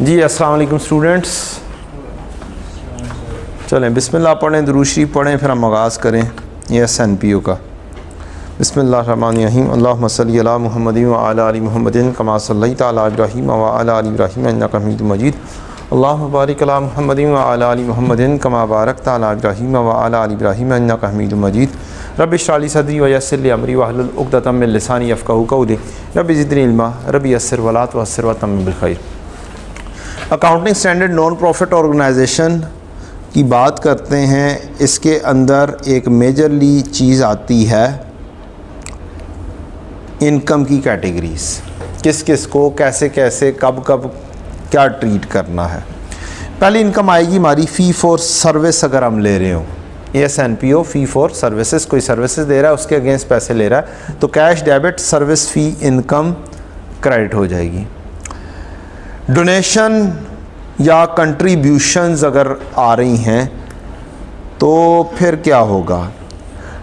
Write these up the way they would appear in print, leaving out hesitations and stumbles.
जी अस्सलाम वालेकुम स्टूडेंट्स। चलें बिस्मिल्लाह पढ़ें, दुरूद शरीफ पढ़ें, फिर हम आगाज़ करें ये SNPO का। बिस्मिल्लाहिर्रहमानिर्रहीम। अल्लाहुम्मा सल्ली अला मुहम्मदिन व अला आलि मुहम्मदिन कमा सल्लैता अला इब्राहीम व अला आलि इब्राहीम इन्नका हमीदुम मजीद। अल्लाहुम्मा बारिक अला मुहम्मदिन व अला आलि मुहम्मदिन कमा बारकता अला इब्राहीम व अला आलि इब्राहीम इन्नका हमीदुम मजीद। रब्बि इश्रह ली सदरी व यस्सिर ली अमरी वहलुल उक़दतम मिन लिसानी यफ़क़हू क़ौली। रब्बि ज़िदनी इल्मा रब्बि यस्सिर वला तुअस्सिर व तम्मिम बिल खैर। Accounting standard non profit organisation की बात करते हैं। इसके अंदर एक मेजरली चीज़ आती है इनकम की कैटेगरीज, किस किस को कैसे कैसे कब कब क्या ट्रीट करना है। पहली इनकम आएगी हमारी फ़ी फॉर सर्विस। अगर हम ले रहे हो SNPO फ़ी फॉर सर्विसेज, कोई सर्विसेज दे रहा है उसके अगेंस्ट पैसे ले रहा है तो कैश डेबिट सर्विस फ़ी इनकम क्रेडिट हो जाएगी। डोनेशन या कंट्रीब्यूशंस अगर आ रही हैं तो फिर क्या होगा।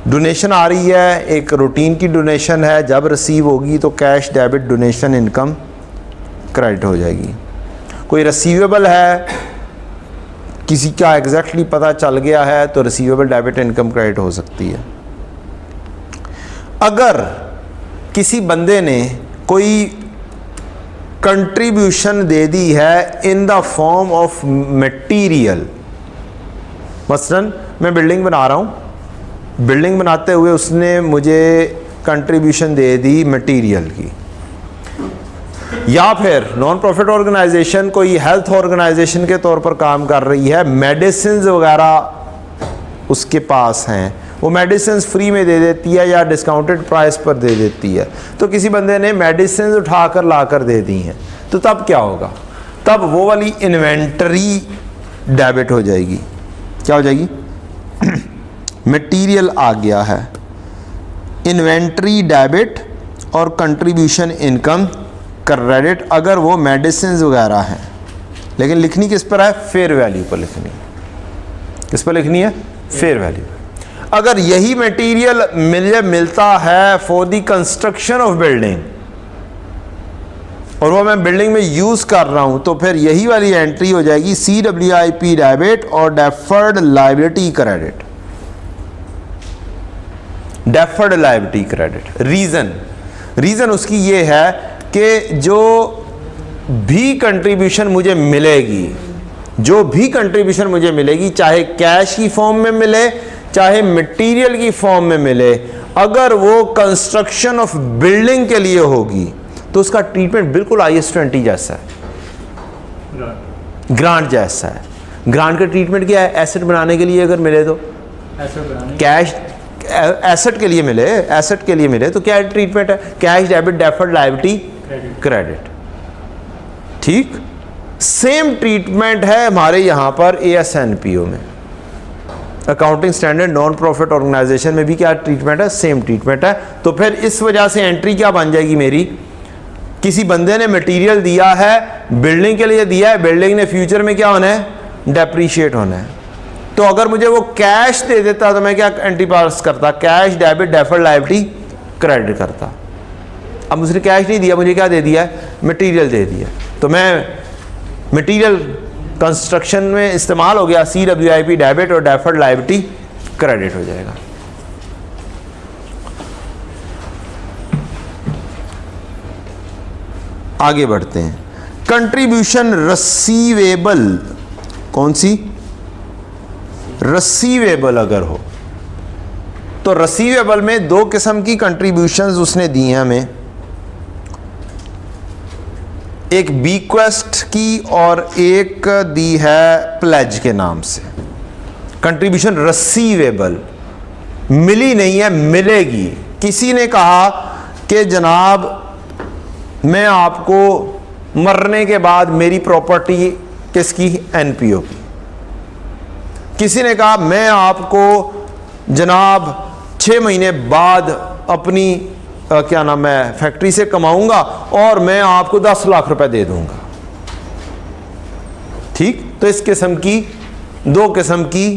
डोनेशन आ रही है, एक रूटीन की डोनेशन है, जब रिसीव होगी तो cash debit donation income credit हो जाएगी। कोई रिसीवेबल है, किसी का एग्जैक्टली पता चल गया है तो रिसीवेबल डेबिट इनकम क्रेडिट हो सकती है। अगर किसी बंदे ने कोई कंट्रीब्यूशन दे दी है in the form of material, मसलन मैं बिल्डिंग बना रहा हूँ, बिल्डिंग बनाते हुए उसने मुझे कंट्रीब्यूशन दे दी मटेरियल की। या फिर नॉन प्रॉफिट ऑर्गेनाइजेशन कोई हेल्थ ऑर्गेनाइजेशन के तौर पर काम कर रही है, मेडिसिन वगैरह उसके पास हैं, वो मेडिसिन फ्री में दे देती है या डिस्काउंटेड प्राइस पर दे देती है। तो किसी बंदे ने मेडिसिन उठाकर लाकर दे दी हैं तो तब क्या होगा, तब वो वाली इन्वेंटरी डेबिट हो जाएगी। क्या हो जाएगी मटेरियल आ गया है, इन्वेंटरी डेबिट और कंट्रीब्यूशन इनकम क्रेडिट अगर वो मेडिसिन वगैरह हैं। लेकिन लिखनी किस पर है, फेयर वैल्यू पर लिखनी है। किस पर लिखनी है, फेयर वैल्यू। अगर यही मटेरियल मुझे मिलता है for the construction of building और वो मैं बिल्डिंग में यूज कर रहा हूं तो फिर यही वाली एंट्री हो जाएगी CWIP डेबिट और deferred liability credit. Deferred liability credit reason उसकी ये है कि जो भी कंट्रीब्यूशन मुझे मिलेगी, चाहे कैश की फॉर्म में मिले चाहे मटेरियल की फॉर्म में मिले, अगर वो कंस्ट्रक्शन ऑफ बिल्डिंग के लिए होगी तो उसका ट्रीटमेंट बिल्कुल IAS 20 जैसा है, ग्रांट जैसा है। ग्रांट का ट्रीटमेंट क्या है, एसेट बनाने के लिए अगर मिले तो कैश, एसेट के लिए मिले तो क्या ट्रीटमेंट है, cash debit deferred liability credit. ठीक सेम ट्रीटमेंट है हमारे यहाँ पर SNPO में। Accounting standard non profit organisation में भी क्या ट्रीटमेंट है, सेम ट्रीटमेंट है। तो फिर इस वजह से एंट्री क्या बन जाएगी मेरी, किसी बंदे ने मटेरियल दिया है, बिल्डिंग के लिए दिया है, बिल्डिंग ने फ्यूचर में क्या होना है, डेप्रीशिएट होना है। तो अगर मुझे वो कैश दे देता तो मैं क्या एंट्री पास करता, cash debit deferred liability credit करता। अब मुझे कैश नहीं दिया, मुझे क्या दे दिया है, मटेरियल दे दिया, तो मैं मटेरियल कंस्ट्रक्शन में इस्तेमाल हो गया, CWIP डेबिट और डेफर्ड लायबिलिटी क्रेडिट हो जाएगा। आगे बढ़ते हैं। कंट्रीब्यूशन रिसीवेबल, कौन सी, रिसीवेबल अगर हो तो रिसीवेबल में दो किस्म की कंट्रीब्यूशंस उसने दी हैं हमें, एक बीक्वेस्ट की और एक दी है प्लेज के नाम से। कंट्रीब्यूशन रिसीवेबल मिली नहीं है, मिलेगी। किसी ने कहा कि जनाब मैं आपको मरने के बाद मेरी प्रॉपर्टी किसकी, NPO की। किसी ने कहा मैं आपको जनाब 6 महीने बाद अपनी क्या नाम है फैक्ट्री से कमाऊंगा और मैं आपको 10 लाख रुपए दे दूंगा। ठीक, तो इस किस्म की दो किस्म की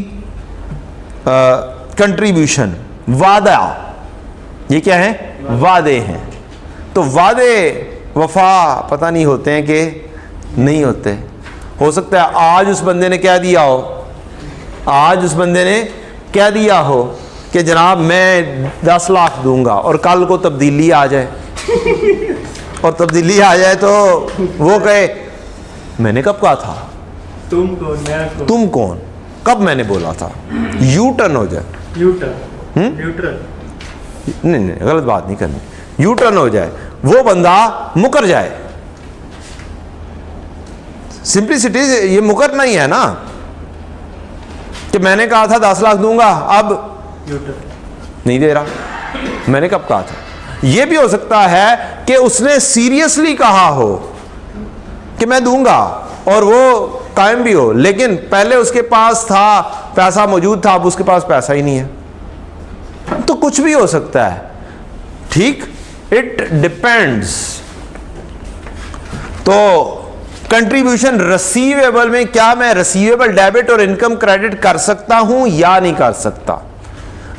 कंट्रीब्यूशन, वादा, ये क्या है, वादे हैं। तो वादे वफा पता नहीं होते हैं कि नहीं होते, हो सकता है आज उस बंदे ने क्या दिया हो, आज उस बंदे ने क्या दिया हो कि जनाब मैं 10 लाख दूंगा, और कल को तब्दीली आ जाए और तब्दीली आ जाए तो वो कहे मैंने कब कहा था, तुम कौन, मैं कौन? तुम कौन, कब मैंने बोला था। यू टर्न हो जाए, न्यूट्रल नहीं गलत बात नहीं करनी, यू टर्न हो जाए, वो बंदा मुकर जाए। सिंपलिसिटी ये मुकरना ही है ना, कि मैंने कहा था 10 लाख दूंगा, अब नहीं दे रहा, मैंने कब कहा था। यह भी हो सकता है कि उसने सीरियसली कहा हो कि मैं दूंगा और वो कायम भी हो, लेकिन पहले उसके पास था, पैसा मौजूद था, अब उसके पास पैसा ही नहीं है। तो कुछ भी हो सकता है, ठीक, इट डिपेंड्स। तो कंट्रीब्यूशन रिसीवेबल में क्या मैं रिसीवेबल डेबिट और इनकम क्रेडिट कर सकता हूं या नहीं कर सकता,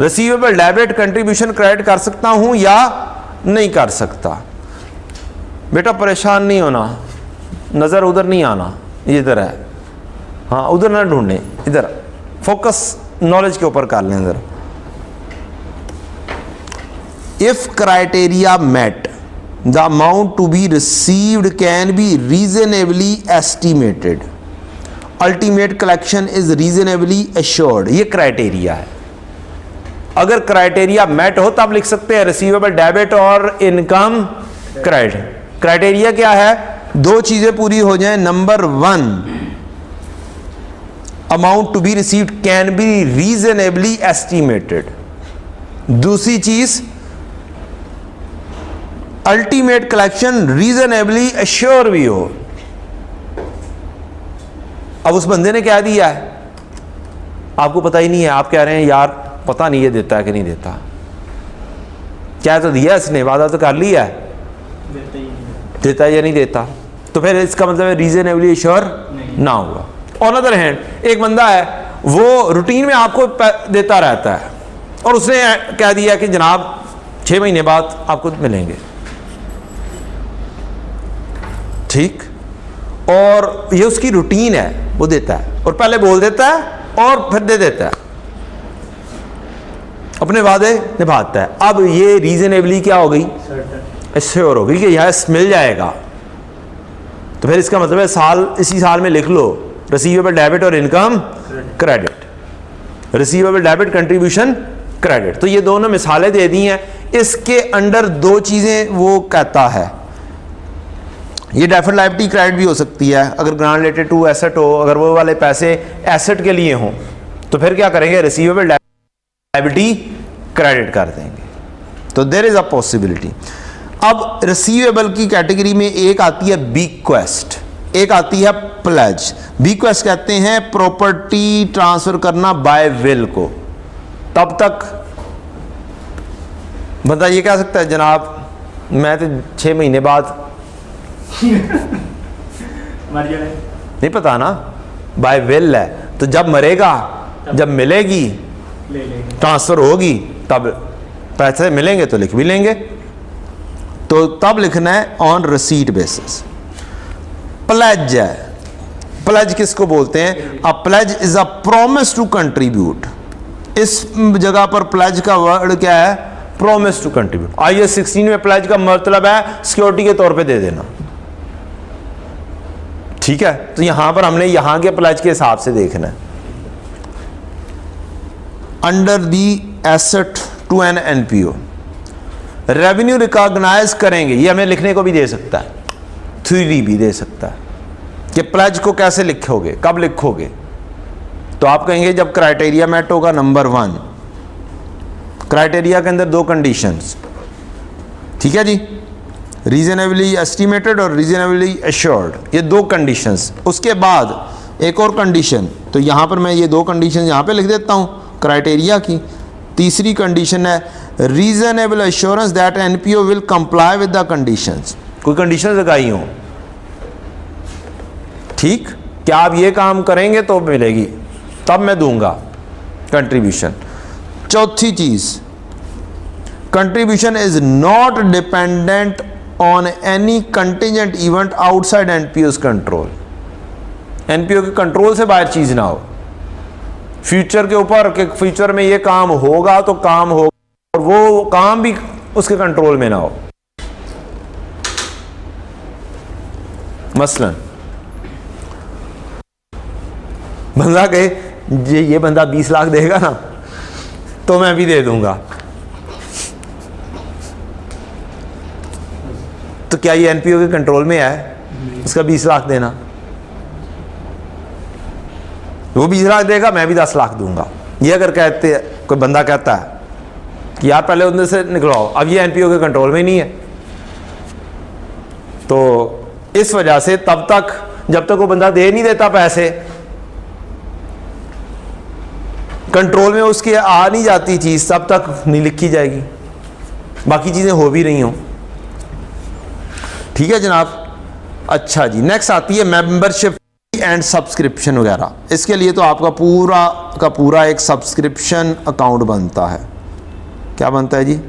रिसीवेबल डेबिट कंट्रीब्यूशन क्रेडिट कर सकता हूं या नहीं कर सकता। बेटा परेशान नहीं होना, नजर उधर नहीं आना, इधर है, हाँ उधर ना ढूंढने, इधर फोकस नॉलेज के ऊपर कर लें। इधर if criteria met the amount to be received can be reasonably estimated, ultimate collection is reasonably assured. ये क्राइटेरिया है, अगर क्राइटेरिया मेट हो तब लिख सकते हैं रिसीवेबल डेबिट और इनकम क्रेडिट। क्राइटेरिया क्या है, दो चीजें पूरी हो जाएं, number 1 amount to be received can be reasonably estimated, दूसरी चीज अल्टीमेट कलेक्शन रीजनेबली एश्योर भी हो। अब उस बंदे ने क्या दिया है, आपको पता ही नहीं है, आप कह रहे हैं यार पता नहीं ये देता है कि नहीं देता, क्या तो दिया इसने, वादा तो कर लिया है, देता है या नहीं देता, तो फिर इसका मतलब है रीजनेबली एश्योर ना होगा। ऑन अदर हैंड एक बंदा है वो रूटीन में आपको देता रहता है और उसने कह दिया कि जनाब 6 महीने बाद आपको मिलेंगे, ठीक, और ये उसकी रूटीन है, वो देता है और पहले बोल देता है और फिर दे देता है, अपने वादे निभाता है। अब ये रीजनेबली क्या हो गई, एश्योर हो गई कि यस मिल जाएगा, तो फिर इसका मतलब है साल, इसी साल में लिख लो रिसीवेबल डेबिट और income credit, receivable debit contribution credit. तो ये दोनों मिसालें दे दी हैं, इसके अंडर 2 चीजें वो कहता है। ये डेफर्ड लायबिलिटी क्रेडिट भी हो सकती है, अगर ग्रांट रिलेटेड टू एसेट हो, अगर वो वाले पैसे एसेट के लिए हों तो फिर क्या करेंगे, रिसीवेबल लायबिलिटी क्रेडिट कर देंगे। तो देयर इज अ पॉसिबिलिटी। अब रिसीवेबल की कैटेगरी में एक आती है बीक्वेस्ट, एक आती है प्लेज। बीक्वेस्ट कहते हैं प्रॉपर्टी ट्रांसफर करना बाय विल को। तब तक बंदा ये कह सकता है जनाब मैं तो 6 महीने बाद मर जाए, नहीं पता ना, बाय विल है, तो जब मरेगा, जब मिलेगी, ले लेंगे, ट्रांसफर होगी, तब पैसे मिलेंगे तो लिख भी लेंगे। तो तब लिखना है ऑन रिसीट बेसिस। प्लेज है, प्लेज किसको बोलते हैं, a pledge is a promise to contribute. इस जगह पर प्लेज का वर्ड क्या है, प्रॉमिस टू कंट्रीब्यूट। IAS 16 में प्लेज का मतलब है सिक्योरिटी के तौर पे दे देना, ठीक है। तो यहां पर हमने यहां के प्लेज के हिसाब से देखना है। Under the asset to an NPO revenue recognise करेंगे, ये हमें लिखने को भी दे सकता है, थ्योरी भी दे सकता है कि प्लेज को कैसे लिखोगे, कब लिखोगे। तो आप कहेंगे जब क्राइटेरिया मेट होगा, नंबर 1 क्राइटेरिया के अंदर 2 कंडीशंस, ठीक है जी, रीजनेबली एस्टिमेटेड और रीजनेबली एश्योर्ड, ये 2 कंडीशंस। उसके बाद एक और कंडीशन, तो यहां पर मैं ये 2 कंडीशन यहां पे लिख देता हूं क्राइटेरिया की। तीसरी कंडीशन है reasonable assurance that NPO will comply with the conditions. कोई कंडीशन लगाई हो, ठीक, क्या आप ये काम करेंगे तो मिलेगी, तब मैं दूंगा कंट्रीब्यूशन। चौथी चीज, contribution is not dependent on any contingent event outside NPO's control. NPO के कंट्रोल से बाहर चीज ना हो, फ्यूचर के ऊपर कि फ्यूचर में ये काम होगा तो काम होगा और वो काम भी उसके कंट्रोल में ना हो। मसलन बंदा कहे ये बंदा 20 लाख देगा ना तो मैं भी दे दूंगा, तो क्या ये एनपीओ के कंट्रोल में है उसका 20 लाख देना? वो 20 लाख देगा, मैं भी 10 लाख दूंगा। ये अगर कहते कोई बंदा कहता है कि यार पहले उनमें से निकलवाओ, अब ये एनपीओ के कंट्रोल में नहीं है, तो इस वजह से तब तक जब तक वो बंदा दे नहीं देता पैसे, कंट्रोल में उसके आ नहीं जाती चीज, तब तक नहीं लिखी जाएगी, बाकी चीजें हो भी रही हों। ठीक है जनाब। अच्छा जी, नेक्स्ट आती है मेंबरशिप एंड सब्सक्रिप्शन वगैरह। इसके लिए तो आपका पूरा का पूरा एक सब्सक्रिप्शन अकाउंट बनता है। क्या बनता है जी?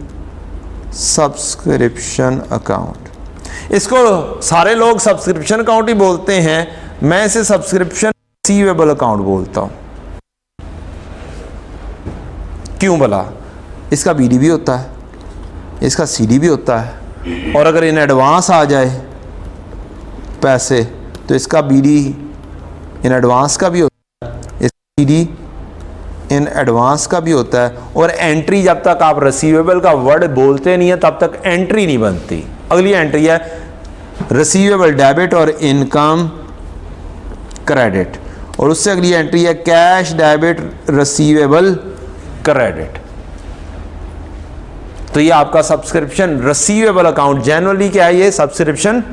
Subscription account. इसको सारे लोग सब्सक्रिप्शन अकाउंट ही बोलते हैं, मैं इसे सब्सक्रिप्शन रिसीवेबल अकाउंट बोलता हूं। क्यों भला? इसका बीडी भी होता है, इसका सीडी भी होता है, और अगर इन एडवांस आ जाए पैसे तो इसका बीडी इन एडवांस का भी होता है, इसका सीडी इन एडवांस का भी होता है। और एंट्री जब तक आप रिसीवेबल का वर्ड बोलते नहीं है तब तक एंट्री नहीं बनती। अगली एंट्री है रिसीवेबल डेबिट और इनकम क्रेडिट, और उससे अगली एंट्री है कैश डेबिट रिसीवेबल क्रेडिट। तो ये आपका सब्सक्रिप्शन रिसीवेबल अकाउंट, जनरली क्या है, ये सब्सक्रिप्शन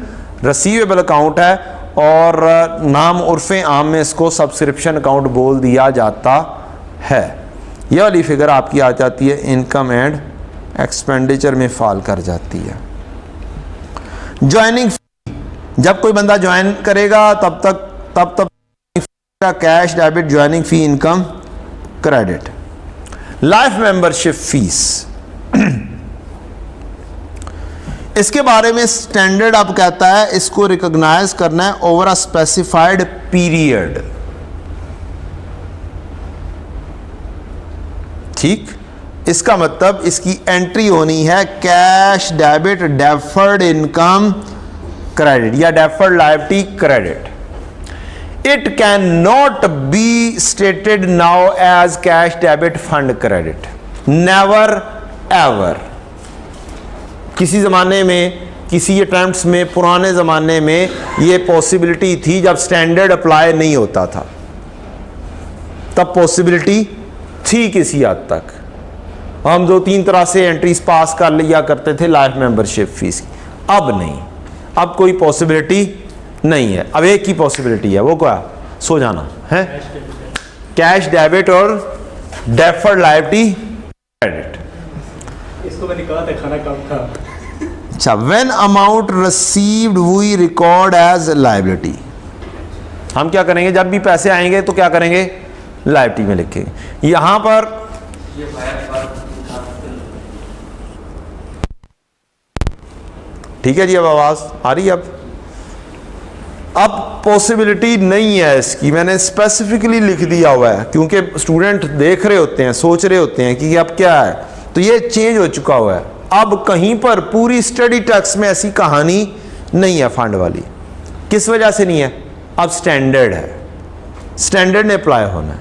रिसीवेबल अकाउंट है, और नाम उर्फे आम में इसको सब्सक्रिप्शन अकाउंट बोल दिया जाता है। यह वाली फिगर आपकी आ जाती है इनकम एंड एक्सपेंडिचर में फॉल कर जाती है। ज्वाइनिंग फी, जब कोई बंदा ज्वाइन करेगा तब कैश डेबिट ज्वाइनिंग फी income credit. Life membership fees, इसके बारे में स्टैंडर्ड अब कहता है इसको रिकॉग्नाइज करना है ओवर अ स्पेसिफाइड पीरियड। ठीक, इसका मतलब इसकी एंट्री होनी है cash debit deferred income credit या deferred liability credit. It can not be stated now as cash debit fund credit, never ever. किसी ज़माने में, किसी अटेम्प्ट्स में, पुराने ज़माने में ये पॉसिबिलिटी थी, जब स्टैंडर्ड अप्लाई नहीं होता था तब पॉसिबिलिटी थी किसी हद तक। हम 2-3 तरह से एंट्रीज पास कर लिया करते थे लाइफ मेंबरशिप फीस की, अब नहीं, अब कोई पॉसिबिलिटी नहीं है। अब एक ही पॉसिबिलिटी है, वो क्या? सो जाना है, कैश डेबिट और डेफर्ड लायबिलिटी क्रेडिट। इसको मैंने कहा था खाना कम था। अच्छा, when amount received we record as liability. हम क्या करेंगे, जब भी पैसे आएंगे तो क्या करेंगे, लायबिलिटी में लिखेंगे। यहां पर ठीक है जी, अब आवाज आ रही है? अब पॉसिबिलिटी नहीं है इसकी, मैंने स्पेसिफिकली लिख दिया हुआ है, क्योंकि स्टूडेंट देख रहे होते हैं, सोच रहे होते हैं कि अब क्या है, तो ये चेंज हो चुका हुआ है। अब कहीं पर पूरी स्टडी टेक्स्ट में ऐसी कहानी नहीं है फंड वाली। किस वजह से नहीं है? अब स्टैंडर्ड है, स्टैंडर्ड ने अप्लाई होना है,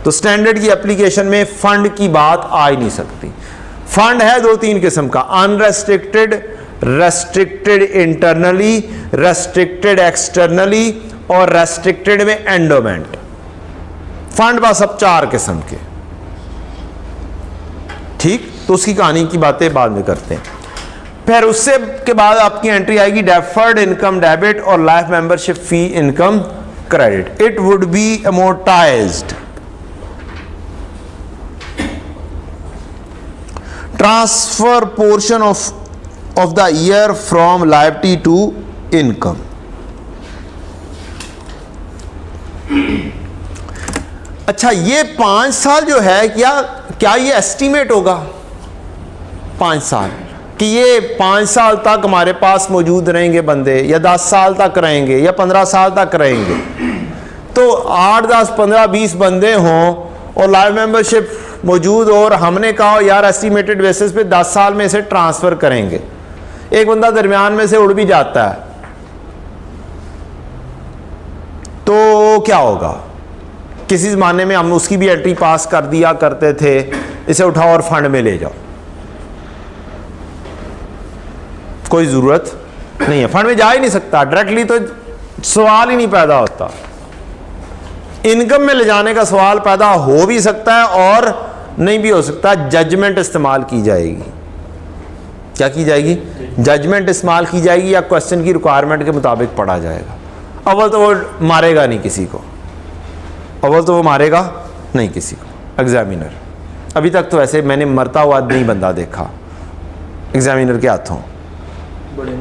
तो स्टैंडर्ड की एप्लीकेशन में फंड की बात आ ही नहीं सकती। फंड है 2-3 किस्म का, unrestricted, restricted internally, restricted externally और रेस्ट्रिक्टेड में एंडोमेंट। फंड बस अब 4 किस्म के। ठीक, तो उसकी कहानी की बातें बाद में करते हैं। फिर उससे के बाद आपकी एंट्री आएगी डेफर्ड इनकम डेबिट और life membership fee income credit. It would be amortised, transfer portion of the year from liability to income. अच्छा, ये 5 साल जो है, क्या ये एस्टीमेट होगा 5 साल कि ये 5 साल तक हमारे पास मौजूद रहेंगे बंदे, या 10 साल तक रहेंगे, या 15 साल तक रहेंगे? तो 8, 10, 15, 20 बंदे हों और लाइव मेंबरशिप मौजूद हो और हमने कहा यार एस्टिमेटेड बेसिस पे 10 साल में इसे ट्रांसफ़र करेंगे, एक बंदा दरमियान में से उड़ भी जाता है तो क्या होगा? किसी ज़माने में हम उसकी भी एंट्री पास कर दिया करते थे, इसे उठाओ और फंड में ले जाओ, कोई ज़रूरत नहीं है, फंड में जा ही नहीं सकता डायरेक्टली, तो सवाल ही नहीं पैदा होता। इनकम में ले जाने का सवाल पैदा हो भी सकता है और नहीं भी हो सकता। जजमेंट इस्तेमाल की जाएगी। क्या की जाएगी? जजमेंट इस्तेमाल की जाएगी या क्वेश्चन की रिक्वायरमेंट के मुताबिक पढ़ा जाएगा। अव्वल तो वो मारेगा नहीं किसी को, अव्वल तो वो मारेगा नहीं किसी को एग्जामिनर। अभी तक तो ऐसे मैंने मरता हुआ नहीं बंदा देखा एग्जामिनर के हाथों,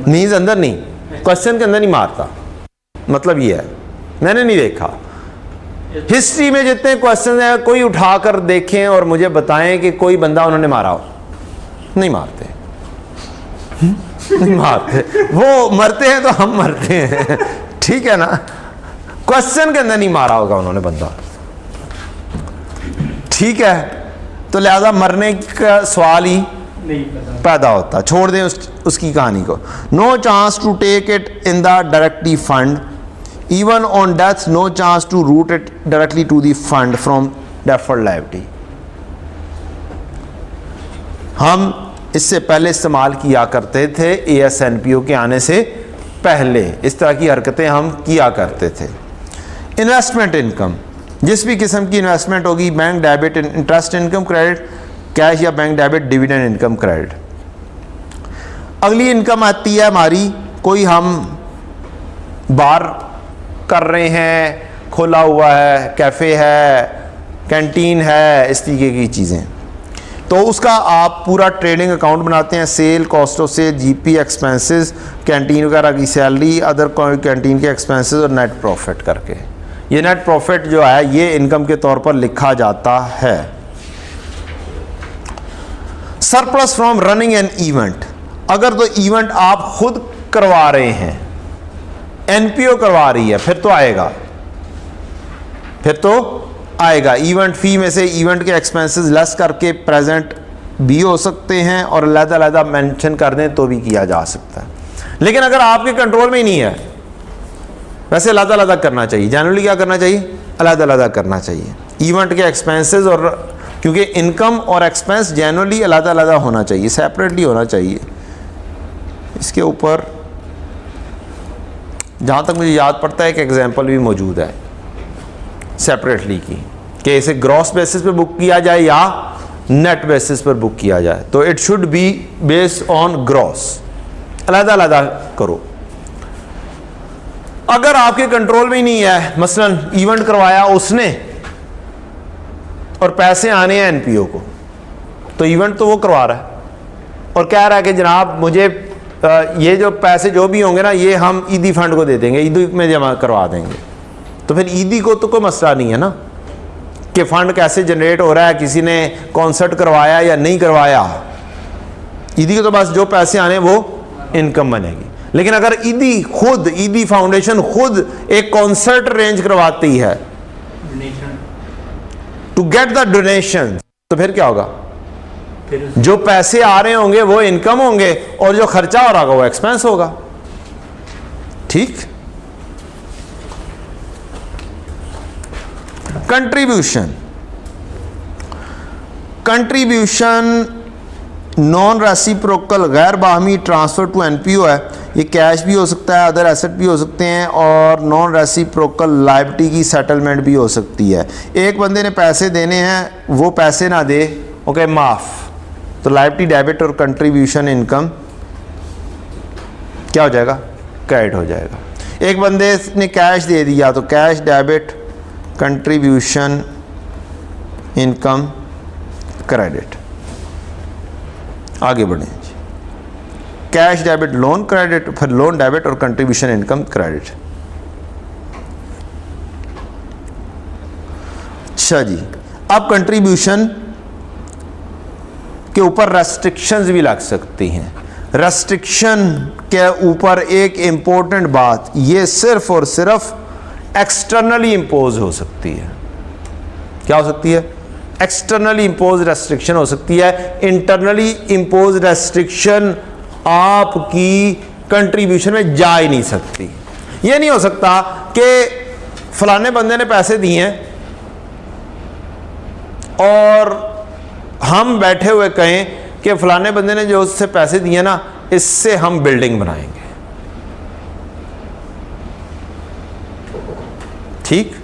नीज अंदर नहीं, क्वेश्चन के अंदर नहीं मारता, मतलब ये है मैंने नहीं देखा। हिस्ट्री में जितने क्वेश्चन हैं कोई उठाकर देखें और मुझे बताएं कि कोई बंदा उन्होंने मारा हो। नहीं मारते, नहीं मारते, वो मरते हैं तो हम मरते हैं, ठीक है ना। क्वेश्चन के अंदर नहीं मारा होगा उन्होंने बंदा, ठीक है। तो लिहाजा मरने का सवाल ही नहीं पैदा होता। छोड़ दें उसकी कहानी को। No chance to take it in the directly fund, even on death no chance to route it directly to the fund from deferred liability. हम इससे पहले इस्तेमाल किया करते थे, ASNPO के आने से पहले इस तरह की हरकतें हम किया करते थे। इन्वेस्टमेंट इनकम, जिस भी किस्म की इन्वेस्टमेंट होगी, bank debit interest income credit, cash या bank debit dividend income credit. अगली इनकम आती है हमारी, कोई हम बार कर रहे हैं, खोला हुआ है, कैफ़े है, कैंटीन है, इस तरीके की चीज़ें, तो उसका आप पूरा ट्रेडिंग अकाउंट बनाते हैं, sale, cost of sale, GP expenses, canteen वगैरह की सैलरी, अदर कैंटीन के एक्सपेंसेस और नेट प्रॉफिट करके। ये नेट प्रॉफिट जो है ये इनकम के तौर पर लिखा जाता है। Surplus from running an event, अगर तो इवेंट आप खुद करवा रहे हैं, NPO करवा रही है, फिर तो आएगा, फिर तो आएगा। इवेंट फी में से इवेंट के एक्सपेंसेस लेस करके प्रेजेंट भी हो सकते हैं और अलग-अलग मेंशन कर दें तो भी किया जा सकता है। लेकिन अगर आपके कंट्रोल में ही नहीं है, वैसे अलग-अलग करना चाहिए। जनरली क्या करना चाहिए? अलग-अलग करना चाहिए इवेंट के एक्सपेंसेस, और क्योंकि इनकम और एक्सपेंस जनरली अलग-अलग होना चाहिए, सेपरेटली होना चाहिए। इसके ऊपर जहाँ तक मुझे याद पड़ता है एक एग्जांपल भी मौजूद है सेपरेटली की, कि इसे ग्रॉस बेसिस पे बुक किया जाए या नेट बेसिस पर बुक किया जाए, तो it should be based on gross. अलग-अलग करो। अगर आपके कंट्रोल में ही नहीं है, मसलन इवेंट करवाया उसने और पैसे आने हैं NPO को, तो इवेंट तो वो करवा रहा है और कह रहा है कि जनाब मुझे ये जो पैसे जो भी होंगे ना ये हम ईदी फंड को दे देंगे, ईदी में जमा करवा देंगे। तो फिर ईदी को तो कोई मसला नहीं है ना कि फंड कैसे जनरेट हो रहा है, किसी ने कॉन्सर्ट करवाया या नहीं करवाया। ईदी को तो बस जो पैसे आने वो इनकम बनेगी। लेकिन अगर ईदी फाउंडेशन खुद एक कॉन्सर्ट अरेंज करवाती है टू गेट द डोनेशन, तो फिर क्या होगा? जो पैसे आ रहे होंगे वो इनकम होंगे और जो खर्चा हो रहा होगा वो एक्सपेंस होगा। ठीक। कंट्रीब्यूशन नॉन रेसिप्रोकल गैर बाहमी ट्रांसफ़र टू NPO है। ये कैश भी हो सकता है, अदर एसेट भी हो सकते हैं, और नॉन रेसिप्रोकल लायबिलिटी की सेटलमेंट भी हो सकती है। एक बंदे ने पैसे देने हैं, वो पैसे ना दे, ओके माफ़, तो लायबिलिटी डेबिट और कंट्रीब्यूशन इनकम क्या हो जाएगा? क्रेडिट हो जाएगा। एक बंदे ने कैश दे दिया तो cash debit, contribution income credit. आगे बढ़ें जी। कैश डेबिट लोन क्रेडिट, फिर लोन डेबिट और कंट्रीब्यूशन इनकम क्रेडिट। अच्छा जी, अब कंट्रीब्यूशन के ऊपर रेस्ट्रिक्शंस भी लग सकती हैं। रेस्ट्रिक्शन के ऊपर एक इम्पोर्टेंट बात, ये सिर्फ और सिर्फ एक्सटर्नली इम्पोज हो सकती है। क्या हो सकती है? एक्सटर्नली इम्पोज रेस्ट्रिक्शन हो सकती है। इंटरनली इम्पोज रेस्ट्रिक्शन आपकी कंट्रीब्यूशन में जा ही नहीं सकती। ये नहीं हो सकता कि फलाने बंदे ने पैसे दिए हैं और हम बैठे हुए कहें कि फलाने बंदे ने जो उससे पैसे दिए ना, इससे हम बिल्डिंग बनाएंगे। ठीक,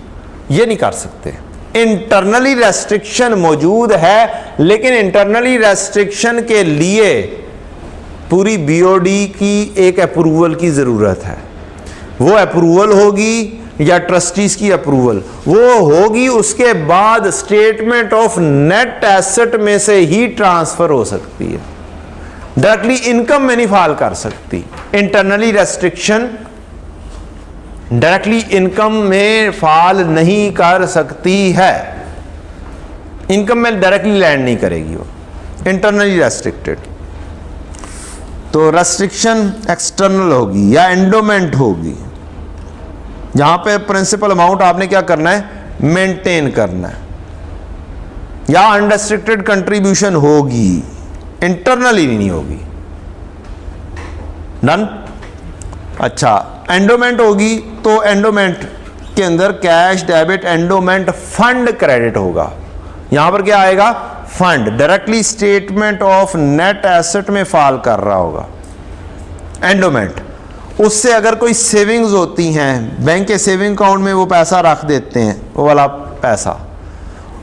ये नहीं कर सकते। इंटरनली रेस्ट्रिक्शन मौजूद है, लेकिन इंटरनली रेस्ट्रिक्शन के लिए पूरी बीओडी की एक अप्रूवल की ज़रूरत है। वो अप्रूवल होगी या ट्रस्टीज की अप्रूवल, वो होगी उसके बाद स्टेटमेंट ऑफ नेट एसेट में से ही ट्रांसफर हो सकती है, डायरेक्टली इनकम में नहीं फाल कर सकती। इंटरनली रेस्ट्रिक्शन डायरेक्टली इनकम में फाल नहीं कर सकती है, इनकम में डायरेक्टली लैंड नहीं करेगी वो, इंटरनली रेस्ट्रिक्टेड। तो रेस्ट्रिक्शन एक्सटर्नल होगी या एंडोमेंट होगी। यहां पे प्रिंसिपल अमाउंट आपने क्या करना है? मेंटेन करना है। या अनरेस्ट्रिक्टेड कंट्रीब्यूशन होगी, इंटरनली नहीं होगी। डन। अच्छा, एंडोमेंट होगी तो एंडोमेंट के अंदर cash debit endowment fund credit होगा। यहां पर क्या आएगा? Fund, directly statement of net asset में फॉल कर रहा होगा एंडोमेंट। उससे अगर कोई सेविंग्स होती हैं, बैंक के सेविंग अकाउंट में वो पैसा रख देते हैं, वो वाला पैसा,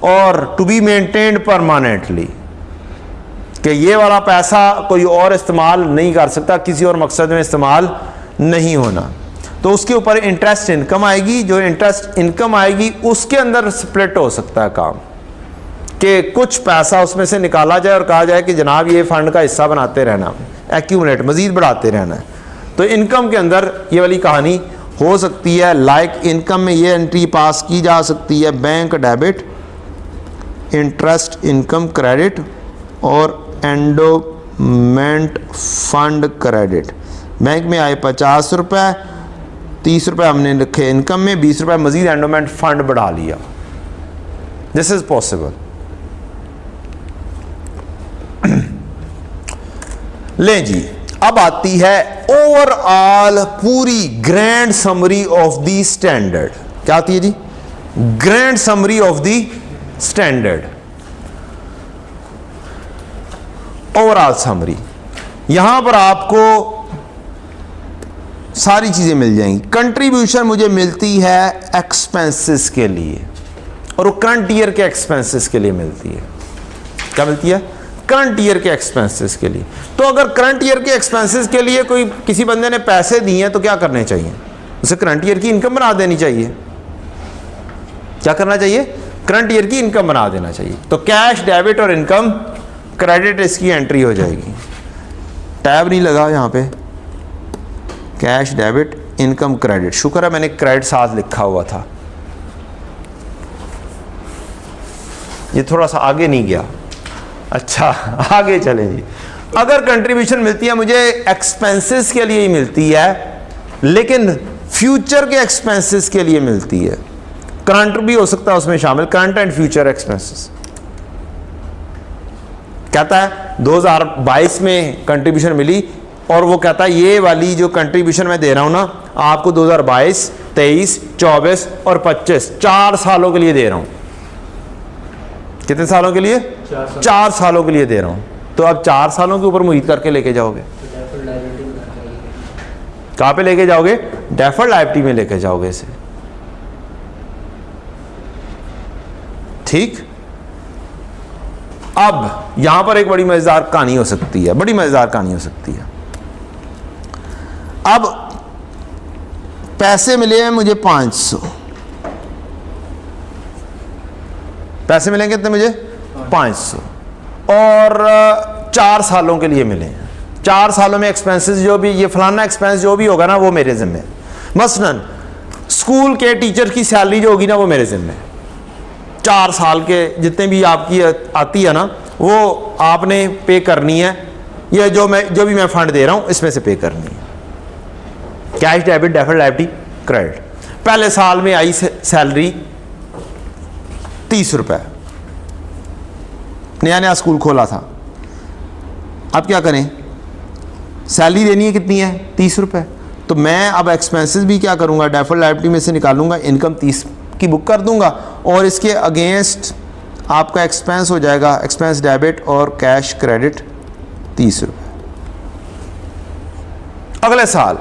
और टू बी मेंटेन्ड परमानेंटली, कि ये वाला पैसा कोई और इस्तेमाल नहीं कर सकता, किसी और मकसद में इस्तेमाल नहीं होना, तो उसके ऊपर इंटरेस्ट इनकम आएगी। जो इंटरेस्ट इनकम आएगी उसके अंदर स्प्लिट हो सकता है काम, कि कुछ पैसा उसमें से निकाला जाए और कहा जाए कि जनाब ये फंड का हिस्सा बनाते रहना, एक्यूमुलेट, मजीद बढ़ाते रहना है। तो इनकम के अंदर ये वाली कहानी हो सकती है। लाइक इनकम में ये एंट्री पास की जा सकती है, bank debit, interest income credit और एंडोमेंट फंड क्रेडिट। बैंक में आए 50 रुपये, 30 रुपये हमने रखे इनकम में, 20 रुपये मजीद एंडोमेंट फंड बढ़ा लिया। This is possible. ले जी, अब आती है ओवरऑल पूरी grand summary of the standard. क्या आती है जी? Grand summary of the standard, overall summary. यहां पर आपको सारी चीजें मिल जाएंगी। कंट्रीब्यूशन मुझे मिलती है एक्सपेंसेस के लिए, और वो करंट ईयर के एक्सपेंसेस के लिए मिलती है। क्या मिलती है? करंट ईयर के एक्सपेंसेस के लिए। तो अगर करंट ईयर के एक्सपेंसेस के लिए कोई किसी बंदे ने पैसे दिए हैं तो क्या करने चाहिए? उसे करंट ईयर की इनकम बना देनी चाहिए। क्या करना चाहिए? करंट ईयर की इनकम बना देना चाहिए। तो कैश डेबिट और इनकम क्रेडिट इसकी एंट्री हो जाएगी। टैब नहीं लगा यहाँ पे, कैश डेबिट इनकम क्रेडिट। शुक्र है मैंने क्रेडिट साथ लिखा हुआ था, ये थोड़ा सा आगे नहीं गया। अच्छा, आगे चलें जी। अगर कंट्रीब्यूशन मिलती है मुझे एक्सपेंसेस के लिए ही मिलती है, लेकिन फ्यूचर के एक्सपेंसेस के लिए मिलती है, करंट भी हो सकता है उसमें शामिल, करंट एंड फ्यूचर एक्सपेंसेस। कहता है 2022 में कंट्रीब्यूशन मिली, और वो कहता है ये वाली जो कंट्रीब्यूशन मैं दे रहा हूं ना आपको 2022, 23, 24 और 25 4 सालों के लिए दे रहा हूं। कितने सालों के लिए? 4 सालों के लिए दे रहा हूं। तो अब 4 सालों के ऊपर मुहित करके लेके जाओगे, कहां पे लेके जाओगे? डेफर्ड लायबिलिटी में लेके जाओगे इसे। ठीक। अब यहां पर एक बड़ी मजेदार कहानी हो सकती है, बड़ी मजेदार कहानी हो सकती है। अब पैसे मिले हैं मुझे 500, पैसे मिलेंगे कितने मुझे? 500, और 4 सालों के लिए मिले। 4 सालों में एक्सपेंसेस जो भी, ये फलाना एक्सपेंस जो भी होगा ना वो मेरे जिम्मे। मसलन स्कूल के टीचर की सैलरी जो होगी ना वो मेरे जिम्मे। 4 साल के जितने भी आपकी आती है ना वो आपने पे करनी है, ये जो भी मैं फंड दे रहा हूं इसमें से पे करनी है। Cash debit deferred liability credit. पहले साल में आई सैलरी 30 रुपए, नया नया स्कूल खोला था। अब क्या करें, सैलरी देनी है कितनी है, 30 रुपए। तो मैं अब एक्सपेंसेस भी क्या करूंगा, डेफर्ड लायबिलिटी में से निकालूंगा, इनकम 30 की बुक कर दूंगा और इसके अगेंस्ट आपका एक्सपेंस हो जाएगा, एक्सपेंस डेबिट और कैश क्रेडिट 30 रुपए। अगले साल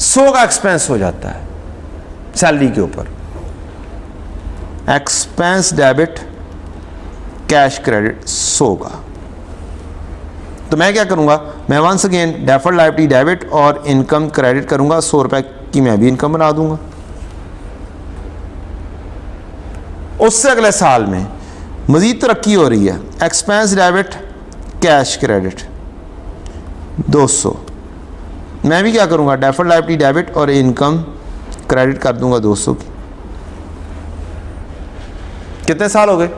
100 का एक्सपेंस हो जाता है सैलरी के ऊपर, एक्सपेंस डेबिट कैश क्रेडिट 100 का। तो मैं क्या करूंगा, मैं once again deferred liability debit और इनकम क्रेडिट करूंगा, 100 रुपए की मैं भी इनकम बना दूंगा। उससे अगले साल में मजीद तरक्की हो रही है, एक्सपेंस डेबिट कैश क्रेडिट 200, मैं भी क्या करूंगा, डेफर्ड लायबिलिटी डेबिट और इनकम क्रेडिट कर दूंगा 200 की। कितने साल हो गए,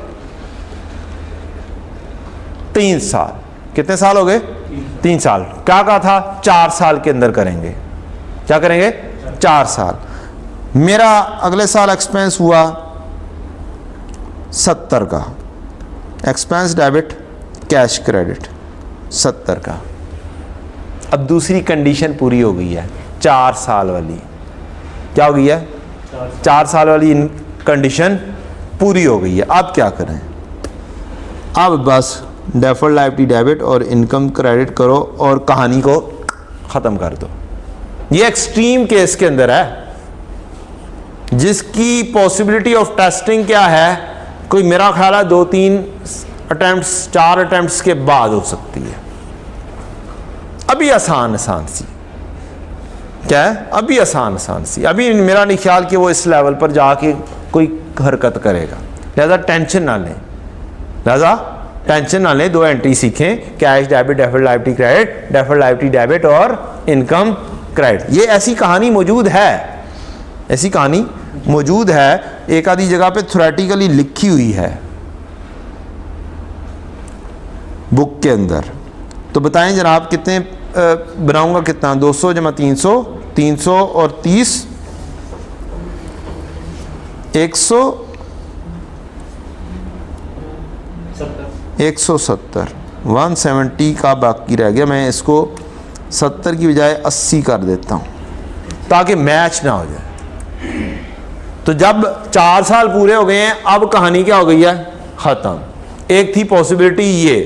3 साल। कितने साल हो गए, 3 साल। क्या कहा था, 4 साल के अंदर करेंगे। क्या करेंगे, 4 साल। मेरा अगले साल एक्सपेंस हुआ 70 का, एक्सपेंस डेबिट कैश क्रेडिट 70 का। अब दूसरी कंडीशन पूरी हो गई है, 4 साल वाली। क्या हो गई है, 4 साल वाली कंडीशन पूरी हो गई है। अब क्या करें, अब बस डेफर्ड लायबिलिटी डेबिट और इनकम क्रेडिट करो और कहानी को ख़त्म कर दो। ये एक्सट्रीम केस के अंदर है, जिसकी पॉसिबिलिटी ऑफ टेस्टिंग क्या है, कोई मेरा ख्याल है 2-3 अटेम्प्ट्स 4 अटेम्प्ट्स के बाद हो सकती है। अभी आसान सी क्या है, अभी आसान सी, अभी मेरा नहीं ख्याल कि वो इस लेवल पर जाके कोई हरकत करेगा। लिहाजा टेंशन ना लें, टेंशन ना लें। 2 एंट्री सीखें, cash debit, deferred liability credit, deferred liability debit और इनकम क्रेडिट। ये ऐसी कहानी मौजूद है, ऐसी कहानी मौजूद है, एक आधी जगह पे थ्योरेटिकली लिखी हुई है बुक के अंदर। तो बताएं जनाब कितने बनाऊंगा, कितना, 200 जमा 300, 300 और 30 170, 170 का बाकी रह गया। मैं इसको 70 की बजाय 80 कर देता हूं ताकि मैच ना हो जाए। तो जब 4 साल पूरे हो गए हैं, अब कहानी क्या हो गई है, ख़त्म। एक थी पॉसिबिलिटी, ये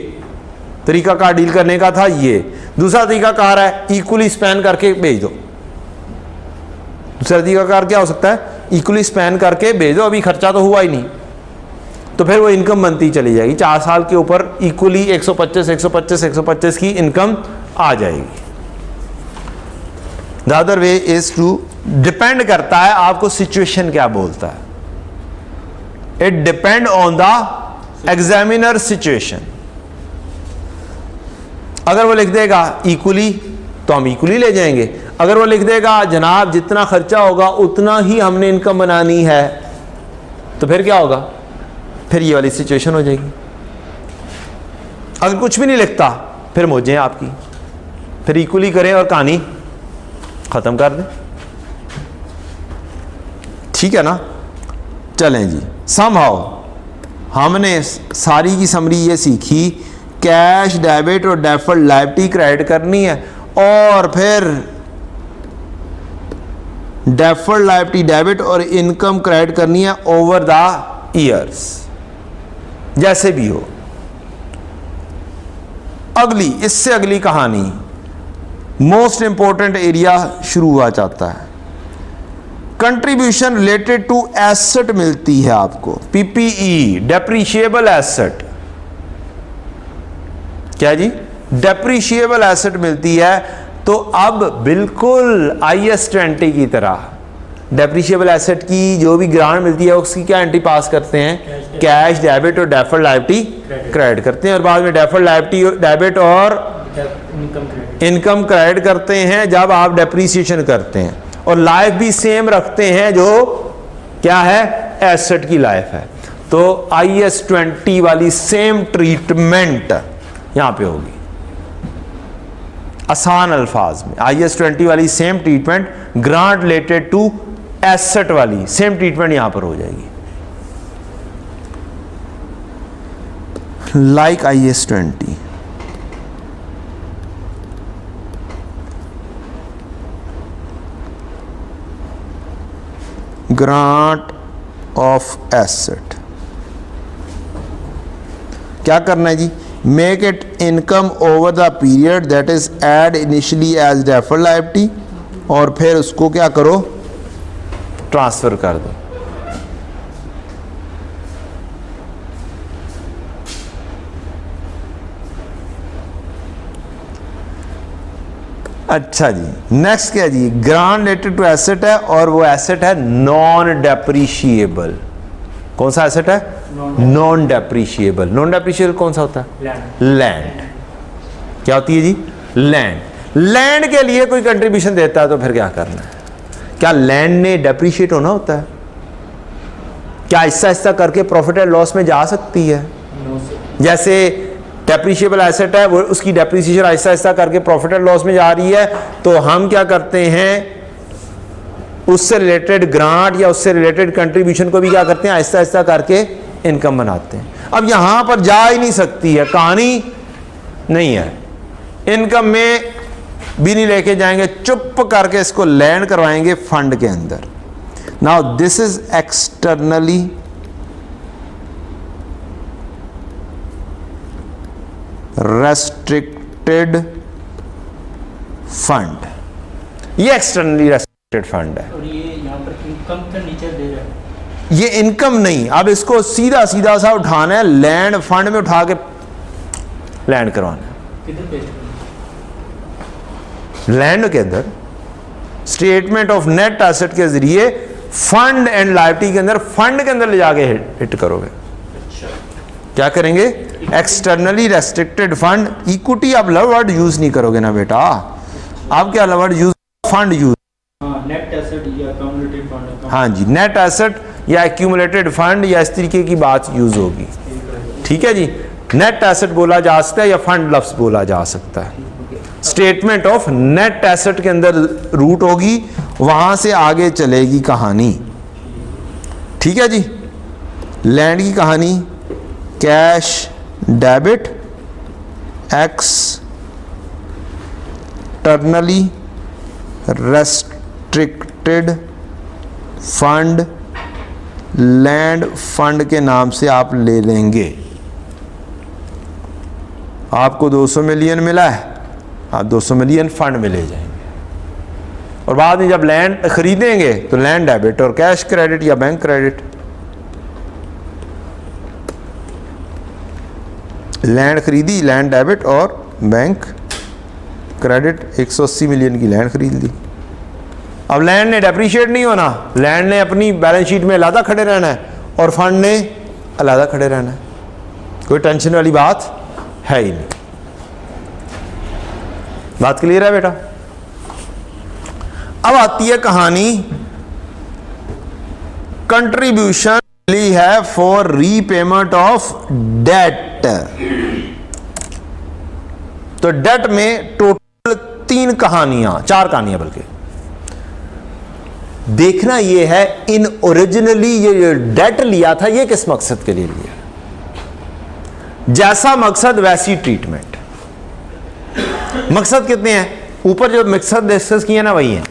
तरीका कार डील करने का था, ये दूसरा तरीका कार है इक्वली स्पैन करके भेज दो। दूसरा तरीका कार क्या हो सकता है, इक्वली स्पैन करके भेज दो। अभी खर्चा तो हुआ ही नहीं, तो फिर वो इनकम बनती चली जाएगी। 4 साल के ऊपर इक्वली 125 की इनकम आ जाएगी। The other way is to, depend करता है आपको सिचुएशन क्या बोलता है, it depend on the examiner situation. अगर वो लिख देगा इक्वली तो हम इक्वली ले जाएंगे, अगर वो लिख देगा जनाब जितना खर्चा होगा उतना ही हमने इनकम बनानी है, तो फिर क्या होगा, फिर ये वाली सिचुएशन हो जाएगी। अगर कुछ भी नहीं लिखता फिर मौजें आपकी, फिर इक्वली करें और कहानी ख़त्म कर दें। ठीक है ना, चलें जी। समहाउ हमने सारी की समरी ये सीखी, कैश डेबिट और डेफर्ड लायबिलिटी क्रेडिट करनी है और फिर डेफर्ड लायबिलिटी डेबिट और इनकम क्रेडिट करनी है ओवर द ईयर्स, जैसे भी हो। अगली, इससे अगली कहानी, मोस्ट इंपॉर्टेंट एरिया शुरू हुआ जाता है। कंट्रीब्यूशन रिलेटेड टू एसेट मिलती है आपको, पीपीई, डेप्रीशिएबल एसेट। क्या जी, डेप्रीशिएबल एसेट मिलती है। तो अब बिल्कुल IAS 20 की तरह डेप्रीशिएबल एसेट की जो भी ग्रांट मिलती है उसकी क्या एंट्री पास करते हैं, कैश डेबिट और डेफर्ड लायबिलिटी क्रेडिट करते हैं, और बाद में डेफर्ड लायबिलिटी डेबिट और इनकम क्रेडिट करते हैं जब आप डेप्रीसिएशन करते हैं, और लाइफ भी सेम रखते हैं जो क्या है, एसेट की लाइफ है। तो IAS 20 वाली सेम ट्रीटमेंट यहां पे होगी। आसान अल्फाज में IAS 20 वाली same treatment grant related to asset वाली सेम ट्रीटमेंट यहां पर हो जाएगी। Like IAS 20, grant of asset. क्या करना है जी? Make it income over the period that is add initially as deferred liability, और फिर उसको क्या करो, ट्रांसफर कर दो। अच्छा जी, नेक्स्ट क्या जी? ग्रांट रिलेटेड टू एसेट है, और वो एसेट है नॉन डेप्रीशिएबल। कौन सा एसेट है? Non depreciable. नॉन डेप्रीशिएबल कौन सा होता है? लैंड। क्या होती है जी? लैंड। लैंड के लिए कोई कंट्रीब्यूशन देता है तो फिर क्या करना है? क्या लैंड ने डेप्रीशिएट होना होता है? क्या आहिस्ता आहिस्ता करके प्रॉफिट एंड लॉस में जा सकती है? जैसे डेप्रीशिएबल एसेट है, वो उसकी डेप्रीसिएशन आहिस्ता आहिस्ता करके प्रॉफिट एंड लॉस में जा रही है, तो हम क्या करते हैं, उससे रिलेटेड ग्रांट या उससे रिलेटेड कंट्रीब्यूशन को भी क्या करते हैं, आहिस्ता आहिस्ता करके इनकम बनाते हैं। अब यहां पर जा ही नहीं सकती है, कहानी नहीं है, इनकम में भी नहीं लेके जाएंगे, चुप करके इसको लैंड करवाएंगे फंड के अंदर। Now this is externally restricted fund, ये एक्सटर्नली रेस्ट्रिक्टेड फंड है। और ये यहाँ पर इनकम का नीचे दे रहा है, ये इनकम नहीं, अब इसको सीधा सीधा सा उठाना है, लैंड फंड में उठा के लैंड करवाना है। किधर पेश करना? लैंड के अंदर स्टेटमेंट ऑफ नेट एसेट के जरिए फंड एंड लायबिलिटी के अंदर, फंड के अंदर ले जाके हिट करोगे। अच्छा, क्या करेंगे? Externally restricted fund. इक्विटी आप लव वर्ड यूज नहीं करोगे ना बेटा, आप क्या love word use? Fund use. हाँ, नेट एसेट या अकाउमुलेटेड फंड। हाँ जी, नेट एसेट या एक्यूमुलेटेड फंड या इस तरीके की बात यूज होगी। ठीक है जी, नेट एसेट बोला जा सकता है या फंड लफ्ज बोला जा सकता है। स्टेटमेंट ऑफ नेट एसेट के अंदर रूट होगी, वहां से आगे चलेगी कहानी। ठीक है जी, लैंड की कहानी, cash debit, externally restricted fund, land fund के नाम से आप ले लेंगे। आपको 200 मिलियन मिला है, आप 200 मिलियन फंड में ले जाएंगे, और बाद में जब लैंड खरीदेंगे तो लैंड डेबिट और कैश क्रेडिट या बैंक क्रेडिट। लैंड खरीदी, लैंड डेबिट और बैंक क्रेडिट, 180 मिलियन की लैंड खरीद ली। अब लैंड ने डेप्रीशिएट नहीं होना, लैंड ने अपनी बैलेंस शीट में अलग खड़े रहना है और फंड ने अलग खड़े रहना है। कोई टेंशन वाली बात है ही नहीं। बात क्लियर है बेटा? अब आती है कहानी, कंट्रीब्यूशन ली है फॉर रीपेमेंट ऑफ डेट। तो डेट में टोटल 3 कहानियां, 4 कहानियां बल्कि। देखना यह है, इन ओरिजिनली ये डेट लिया था, ये किस मकसद के लिए लिया? जैसा मकसद वैसी ट्रीटमेंट। मकसद कितने हैं? ऊपर जो मकसद डिस्कस किए ना वही है।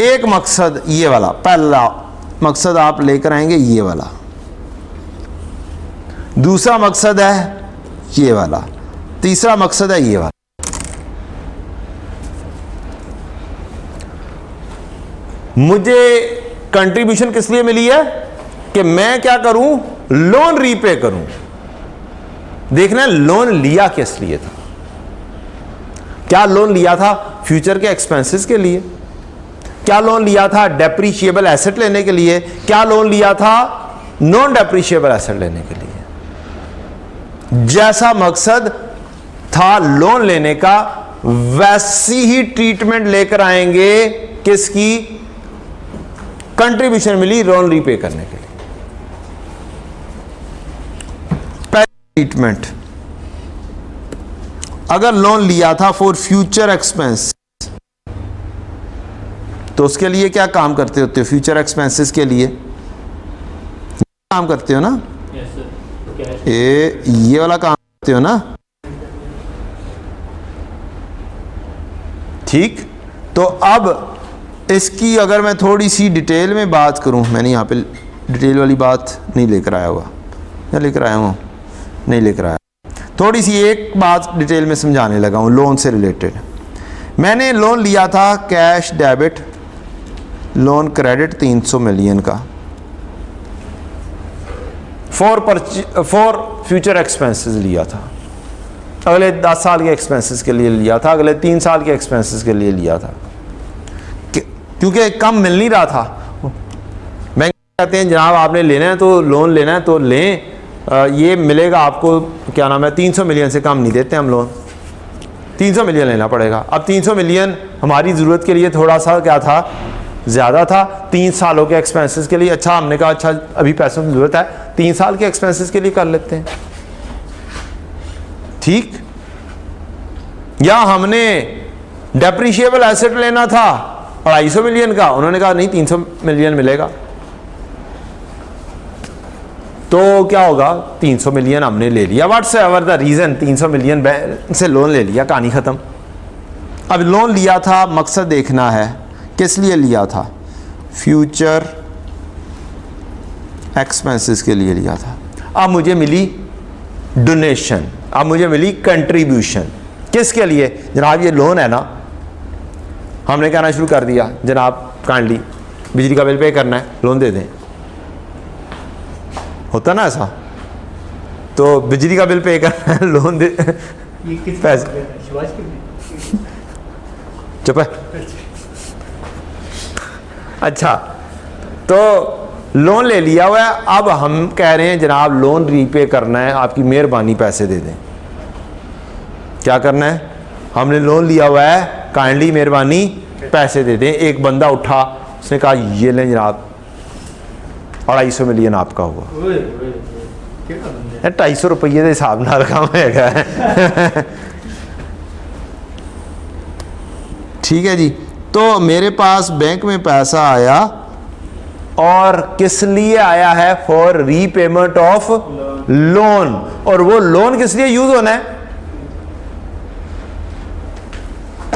एक मकसद ये वाला, पहला मकसद आप लेकर आएंगे ये वाला, दूसरा मकसद है ये वाला, तीसरा मकसद है ये वाला। मुझे कंट्रीब्यूशन किस लिए मिली है? कि मैं क्या करूं? लोन रीपे करूं। देखना है लोन लिया किस लिए था। क्या लोन लिया था? फ्यूचर के एक्सपेंसेस के लिए। क्या लोन लिया था? डेप्रीशिएबल एसेट लेने के लिए। क्या लोन लिया था? नॉन डेप्रीशिएबल एसेट लेने के लिए। जैसा मकसद था लोन लेने का, वैसी ही ट्रीटमेंट लेकर आएंगे किसकी? कंट्रीब्यूशन मिली लोन रीपे करने के लिए। पहली ट्रीटमेंट, अगर लोन लिया था फॉर फ्यूचर एक्सपेंस, तो उसके लिए क्या काम करते होते हो? फ्यूचर एक्सपेंसेस के लिए काम करते हो ना, यस सर, कैश ये वाला काम करते हो ना, ठीक। तो अब इसकी अगर मैं थोड़ी सी डिटेल में बात करूं, मैंने यहाँ पे डिटेल वाली बात नहीं लेकर आया हुआ, या लेकर आया हूँ, नहीं लेकर आया, थोड़ी सी एक बात डिटेल में समझाने लगा हूँ लोन से रिलेटेड। मैंने लोन लिया था cash debit loan credit 300 million का फॉर फ्यूचर एक्सपेंसेस लिया था, अगले 10 साल के एक्सपेंसेस के लिए लिया था, अगले 3 साल के एक्सपेंसेस के लिए लिया था, क्योंकि कम मिल नहीं रहा था। बैंक कहते हैं जनाब आपने लेना है तो लोन लेना है तो लें, ये मिलेगा आपको, क्या नाम है, 300 मिलियन से कम नहीं देते हम लोन, 300 मिलियन लेना पड़ेगा। अब 300 मिलियन हमारी ज़रूरत के लिए थोड़ा सा क्या था, ज़्यादा था, 3 सालों के एक्सपेंसेस के लिए। अच्छा, हमने कहा अच्छा अभी पैसों की ज़रूरत है, 3 साल के एक्सपेंसेस के लिए कर लेते हैं, ठीक। या हमने डेप्रिशिएबल एसेट लेना था 250 मिलियन का, उन्होंने कहा नहीं 300 मिलियन मिलेगा, तो क्या होगा, 300 मिलियन हमने ले लिया, what's ever the reason, 300 million bank से लोन ले लिया, कहानी ख़त्म। अब लोन लिया था, मकसद देखना है किस लिए लिया था, फ्यूचर एक्सपेंसेस के लिए लिया था। अब मुझे मिली डोनेशन, अब मुझे मिली कंट्रीब्यूशन, किसके लिए, जनाब ये लोन है ना, हमने कहना शुरू कर दिया जनाब काइंडली बिजली का बिल पे करना है, लोन दे दें, होता ना ऐसा, तो बिजली का बिल पे करना है, लोन दे, ये किस पैसे, शिवाज की चुप है। अच्छा, तो लोन ले लिया हुआ है, अब हम कह रहे हैं जनाब लोन रीपे करना है, आपकी मेहरबानी पैसे दे दें। क्या करना है, हमने लोन लिया हुआ है, काइंडली मेहरबानी पैसे दे दें। एक बंदा उठा, उसने कहा ये लें जनाब 250 मिलियन आपका हुआ। 250 रुपये के हिसाब नाल काम है, ठीक है जी। तो मेरे पास बैंक में पैसा आया, और किस लिए आया है, फॉर रीपेमेंट ऑफ लोन, और वो लोन किस लिए यूज होना है,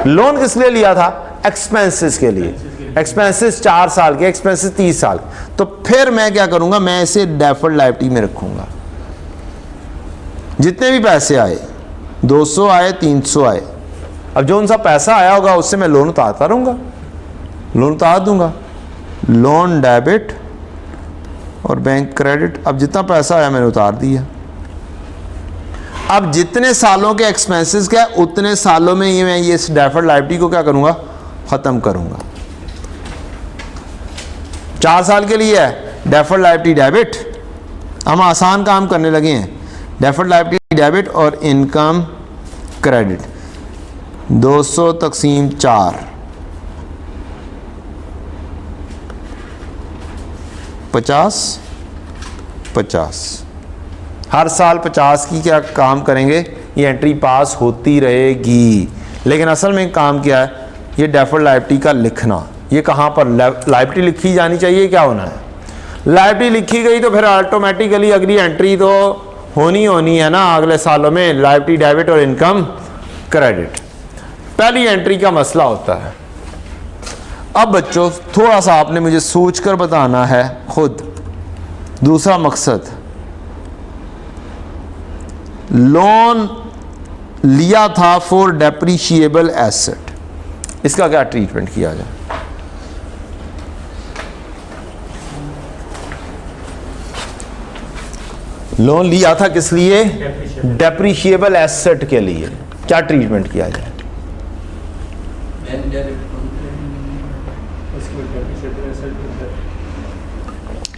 लोन किस लिए लिया था, एक्सपेंसेस के लिए, एक्सपेंसेस 4 साल के, एक्सपेंसेस 30 साल। तो फिर मैं क्या करूंगा, मैं इसे डेफर्ड लायबिलिटी में रखूंगा, जितने भी पैसे आए, 200 आए, 300 आए, अब जो उनसा पैसा आया होगा उससे मैं लोन उतारता रहूंगा, लोन उतार दूंगा, लोन डेबिट और बैंक क्रेडिट। अब जितना पैसा आया मैंने उतार दिया। अब जितने सालों के एक्सपेंसेस का उतने सालों में ये मैं ये इस डेफर्ड लायबिलिटी को क्या करूंगा, खत्म करूंगा। 4 साल के लिए है डेफर्ड लायबिलिटी डेबिट, हम आसान काम करने लगे हैं, डेफर्ड लायबिलिटी डेबिट और इनकम क्रेडिट 200 तक़सीम 4 50 हर साल 50 की क्या काम करेंगे, ये एंट्री पास होती रहेगी। लेकिन असल में काम क्या है, ये डेफर्ड लायबिलिटी का लिखना, ये कहाँ पर लायबिलिटी लिखी जानी चाहिए, क्या होना है, लायबिलिटी लिखी गई तो फिर ऑटोमेटिकली अगली एंट्री तो होनी है ना अगले सालों में, लायबिलिटी डेबिट और इनकम क्रेडिट। पहली एंट्री का मसला होता है। अब बच्चों थोड़ा सा आपने मुझे सोचकर बताना है खुद। दूसरा मकसद, लोन लिया था फॉर डेप्रिशिएबल एसेट, इसका क्या ट्रीटमेंट किया जाए। लोन लिया था किस लिए, डेप्रिशिएबल एसेट के लिए, क्या ट्रीटमेंट किया जाए।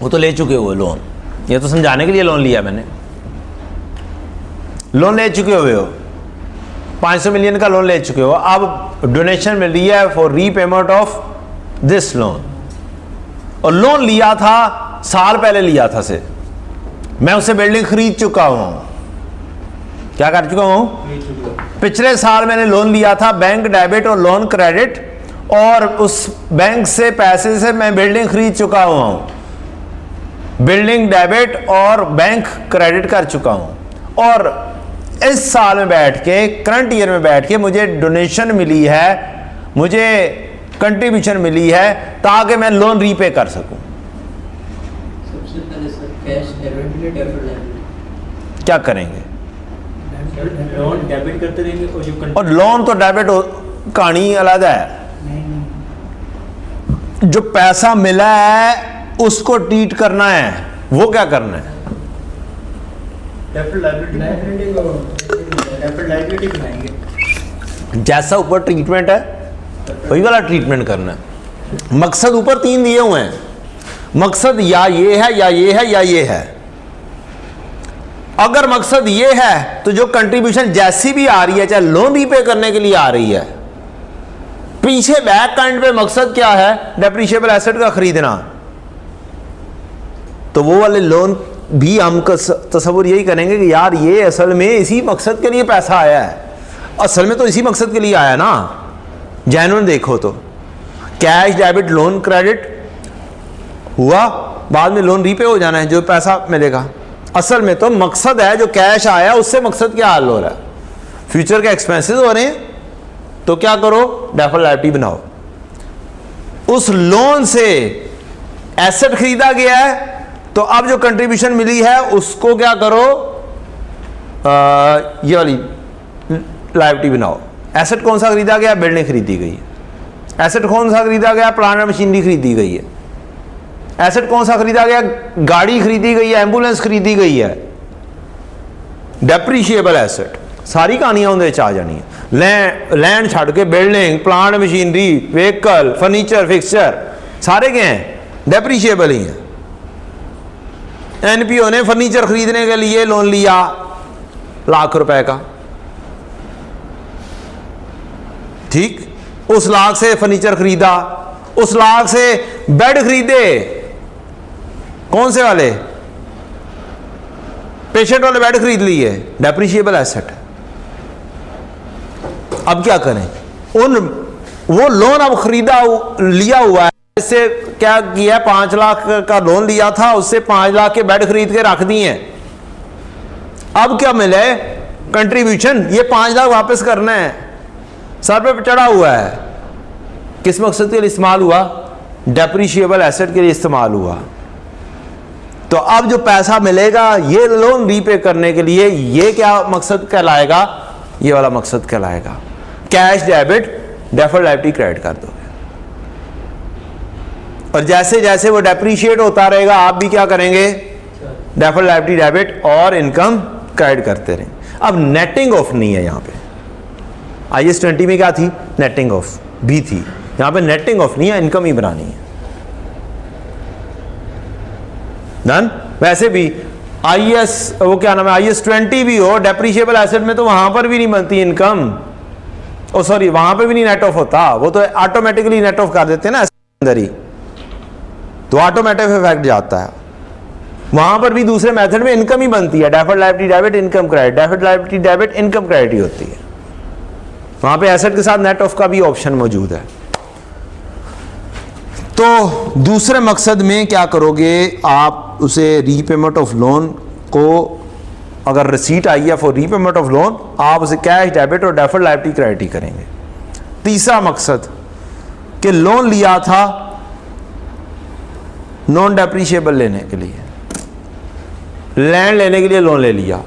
वो तो ले चुके हो लोन, ये तो समझाने के लिए लोन लिया मैंने, लोन ले चुके हुए हो, 500 मिलियन का लोन ले चुके हो, अब डोनेशन मिल रही है for repayment of this loan. और लोन लिया था साल पहले लिया था से, मैं उससे बिल्डिंग खरीद चुका हूं, क्या कर चुका हूं, पिछले साल मैंने लोन लिया था, बैंक डेबिट और लोन क्रेडिट और उस बैंक से पैसे से मैं बिल्डिंग खरीद चुका हुआ हूं, बिल्डिंग डेबिट और बैंक क्रेडिट कर चुका हूं, और इस साल में बैठ के, करंट ईयर में बैठ के मुझे डोनेशन मिली है, मुझे कंट्रीब्यूशन मिली है ताकि मैं लोन रीपे कर सकूं। सबसे पहले सर कैश डेबिट लायबिलिटी क्या करेंगे? लोन डेबिट करते रहेंगे और जो और लोन तो डेबिट कहानी अलग है। जो पैसा मिला है उसको ट्रीट करना है, वो क्या करना है? डेबिट लायबिलिटी बनाएंगे। जैसा ऊपर ट्रीटमेंट है वही वाला ट्रीटमेंट करना है। मकसद ऊपर 3 दिए हुए हैं, मकसद या ये है या ये है या ये है। अगर मकसद ये है तो जो कंट्रीब्यूशन जैसी भी आ रही है, चाहे लोन रीपे करने के लिए आ रही है, पीछे बैक एंड पे मकसद क्या है? डेप्रिशिएबल एसेट का खरीदना। तो वो वाले लोन भी हम तस्वुर यही करेंगे कि यार ये असल में इसी मकसद के लिए पैसा आया है, असल में तो इसी मकसद के लिए आया ना। जेन्युइन देखो तो कैश डेबिट लोन क्रेडिट हुआ, बाद में लोन रीपे हो जाना है जो पैसा मिलेगा। असल में तो मकसद है, जो कैश आया उससे मकसद क्या हाल हो रहा है? फ्यूचर के एक्सपेंसेस हो रहे हैं, तो क्या करो? डेफर्ड लायबिलिटी बनाओ। उस लोन से एसेट खरीदा गया है, तो अब जो कंट्रीब्यूशन मिली है उसको क्या करो? ये वाली लायबिलिटी बनाओ। एसेट कौन सा खरीदा गया? बिल्डिंग खरीदी गई है। एसेट कौन सा खरीदा गया? प्लांट एंड मशीनरी खरीदी गई है। एसेट कौन सा खरीदा गया? गाड़ी खरीदी गई है, एम्बुलेंस खरीदी गई है। डेप्रीशिएबल एसेट सारी कहानियां उनके आ जानी है। लैंड छड़ के building, plant machinery, vehicle, furniture, fixture सारे क्या हैं? डेप्रीशिएबल ही हैं। एनपीओ ने फर्नीचर खरीदने के लिए लोन लिया लाख रुपए का, ठीक, उस लाख से फर्नीचर खरीदा, उस लाख से बेड खरीदे। कौन से वाले? पेशेंट वाले बेड खरीद लिए, डेप्रीशिएबल एसेट। अब क्या करें? वो लोन अब खरीदा लिया हुआ है, इससे क्या किया? 5 लाख का लोन लिया था, उससे 5 लाख के बेड खरीद के रख दिए। अब क्या मिले? कंट्रीब्यूशन। ये 5 लाख वापस करना है, सर पे चढ़ा हुआ है। किस मकसद के लिए इस्तेमाल हुआ? डेप्रीशिएबल एसेट के लिए इस्तेमाल हुआ। तो अब जो पैसा मिलेगा ये लोन रीपे करने के लिए, ये क्या मकसद कहलाएगा? ये वाला मकसद कहलाएगा। Cash debit deferred liability credit कर दोगे, और जैसे जैसे वो डेप्रीशिएट होता रहेगा आप भी क्या करेंगे? डेफर्ड लायबिलिटी डेबिट और इनकम क्रेडिट करते रहेंगे। अब नेटिंग ऑफ नहीं है यहां पे। IAS 20 में क्या थी? नेटिंग ऑफ भी थी। यहां पे नेटिंग ऑफ नहीं है, इनकम ही बनानी है। डन। वैसे भी IAS वो क्या नाम है, IAS 20 भी हो, डेप्रीशिएबल एसेट में तो वहां पर भी नहीं बनती इनकम। ओ सॉरी, वहां पे भी नहीं नेट ऑफ होता, वो तो ऑटोमेटिकली नेट ऑफ कर देते हैं ना अंदर ही, तो ऑटोमेटिक इफेक्ट जाता है। वहां पर भी दूसरे मेथड में इनकम ही बनती है, deferred liability debit income credit, deferred liability debit income credit ही होती है। वहां पे एसेट के साथ नेट ऑफ का भी ऑप्शन मौजूद है। तो दूसरे मकसद में क्या करोगे आप? उसे रीपेमेंट ऑफ लोन को, अगर रिसीट आई है फॉर रीपेमेंट ऑफ लोन, आप उसे कैश डेबिट और डेफर्ड लायबिलिटी क्रेडिट ही करेंगे। तीसरा मकसद कि लोन लिया था नॉन डेप्रीशिएबल लेने के लिए, लैंड लेने के लिए लोन ले लिया,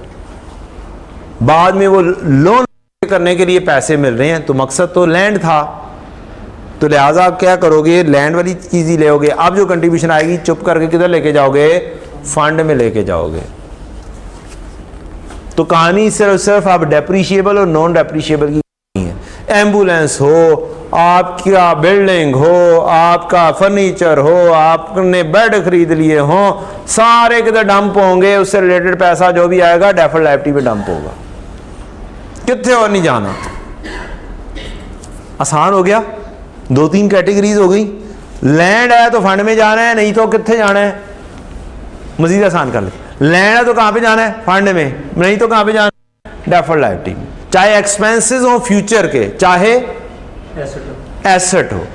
बाद में वो लोन करने के लिए पैसे मिल रहे हैं, तो मकसद तो लैंड था, तो लिहाजा आप क्या करोगे? लैंड वाली चीज ही लेोगे। अब जो कंट्रीब्यूशन आएगी चुप करके किधर लेके जाओगे? फंड में लेके जाओगे। तो कहानी सिर्फ आप डेप्रीशिएबल और नॉन डेप्रीशिएबल की नहीं है। एम्बुलेंस हो, आपका बिल्डिंग हो, आपका फर्नीचर हो, आपने बेड खरीद लिए हो, सारे किधर डंप होंगे, उससे रिलेटेड पैसा जो भी आएगा डेफर्ड लायबिलिटी पे डंप होगा। कितने और नहीं जाना। आसान हो गया। 2-3 कैटेगरीज हो गई। लैंड है तो फंड में जाना है, नहीं तो कितने जाना है? मजीद आसान कर ले। लैंड है तो कहां पे जाना है? फंड में। नहीं तो कहां पे जाना है? Deferred liability. चाहे एक्सपेंसेस हो फ्यूचर के, चाहे एसेट हो।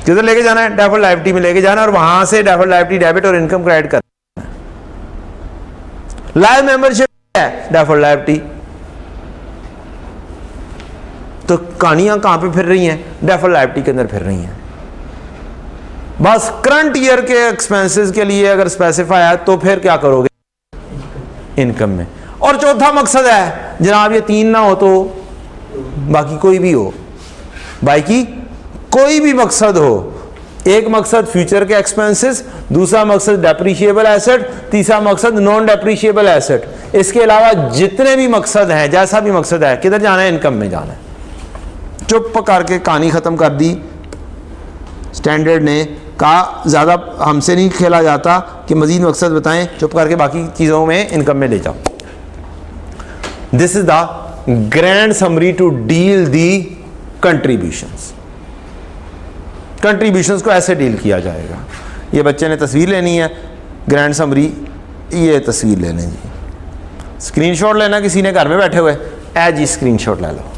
किधर लेके जाना है? डेफर्ड लायबिलिटी में लेके जाना, और वहां से डेफर्ड लायबिलिटी डेबिट और इनकम क्रेडिट करना है। लाइव मेंबरशिप है डेफर्ड लायबिलिटी। तो कहानियां कहां पे फिर रही हैं? डेफर्ड लायबिलिटी के अंदर फिर रही हैं। बस करंट ईयर के एक्सपेंसेस के लिए अगर स्पेसिफाई है तो फिर क्या करोगे? इनकम में। और चौथा मकसद है जनाब, ये तीन ना हो तो बाकी कोई भी हो, बाकी कोई भी मकसद हो। एक मकसद फ्यूचर के एक्सपेंसेस, दूसरा मकसद डेप्रिशिएबल एसेट, तीसरा मकसद नॉन डेप्रिशिएबल एसेट। इसके अलावा जितने भी मकसद हैं, जैसा भी मकसद है, किधर जाना है? इनकम में जाना है। चुप करके कहानी खत्म कर दी। स्टैंडर्ड ने कहा ज़्यादा हमसे नहीं खेला जाता कि मजीद मकसद बताएं, चुप करके बाकी चीज़ों में इनकम में ले जाओ। This is the grand summary to deal the contributions. Contributions को ऐसे डील किया जाएगा। ये बच्चे ने तस्वीर लेनी है, ग्रैंड समरी, ये तस्वीर ले लें जी। स्क्रीनशॉट लेना किसी ने घर में बैठे हुए, जी स्क्रीनशॉट ले लो।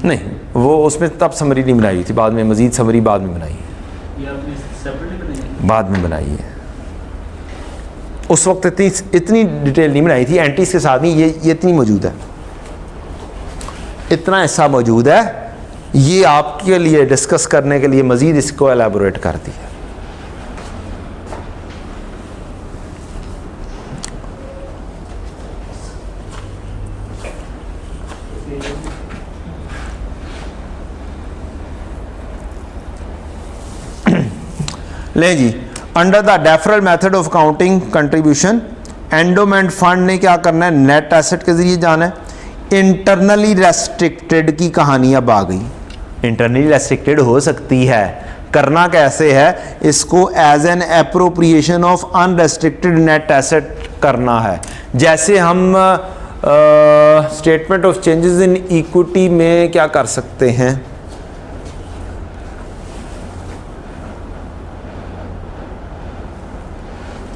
नहीं, वो उसमें तब समरी नहीं बनाई थी, बाद में मजीद समरी बाद में बनाई है। ये आपने सेपरेटली बनाई है? बाद में बनाई है। उस वक्त इतनी डिटेल नहीं बनाई थी, एंटीज के साथ नहीं। ये इतनी मौजूद है, इतना हिस्सा मौजूद है। ये आपके लिए डिस्कस करने के लिए मजीद इसको एलैबोरेट कर दिया। ले जी, under the deferral method of counting contribution, endowment fund ने क्या करना है? नेट एसेट के जरिए जाना है। इंटरनली रेस्ट्रिक्टेड की कहानी अब आ गई। इंटरनली रेस्ट्रिक्टेड हो सकती है, करना कैसे है? इसको as an appropriation of unrestricted net asset करना है। जैसे हम statement of changes in equity में क्या कर सकते हैं?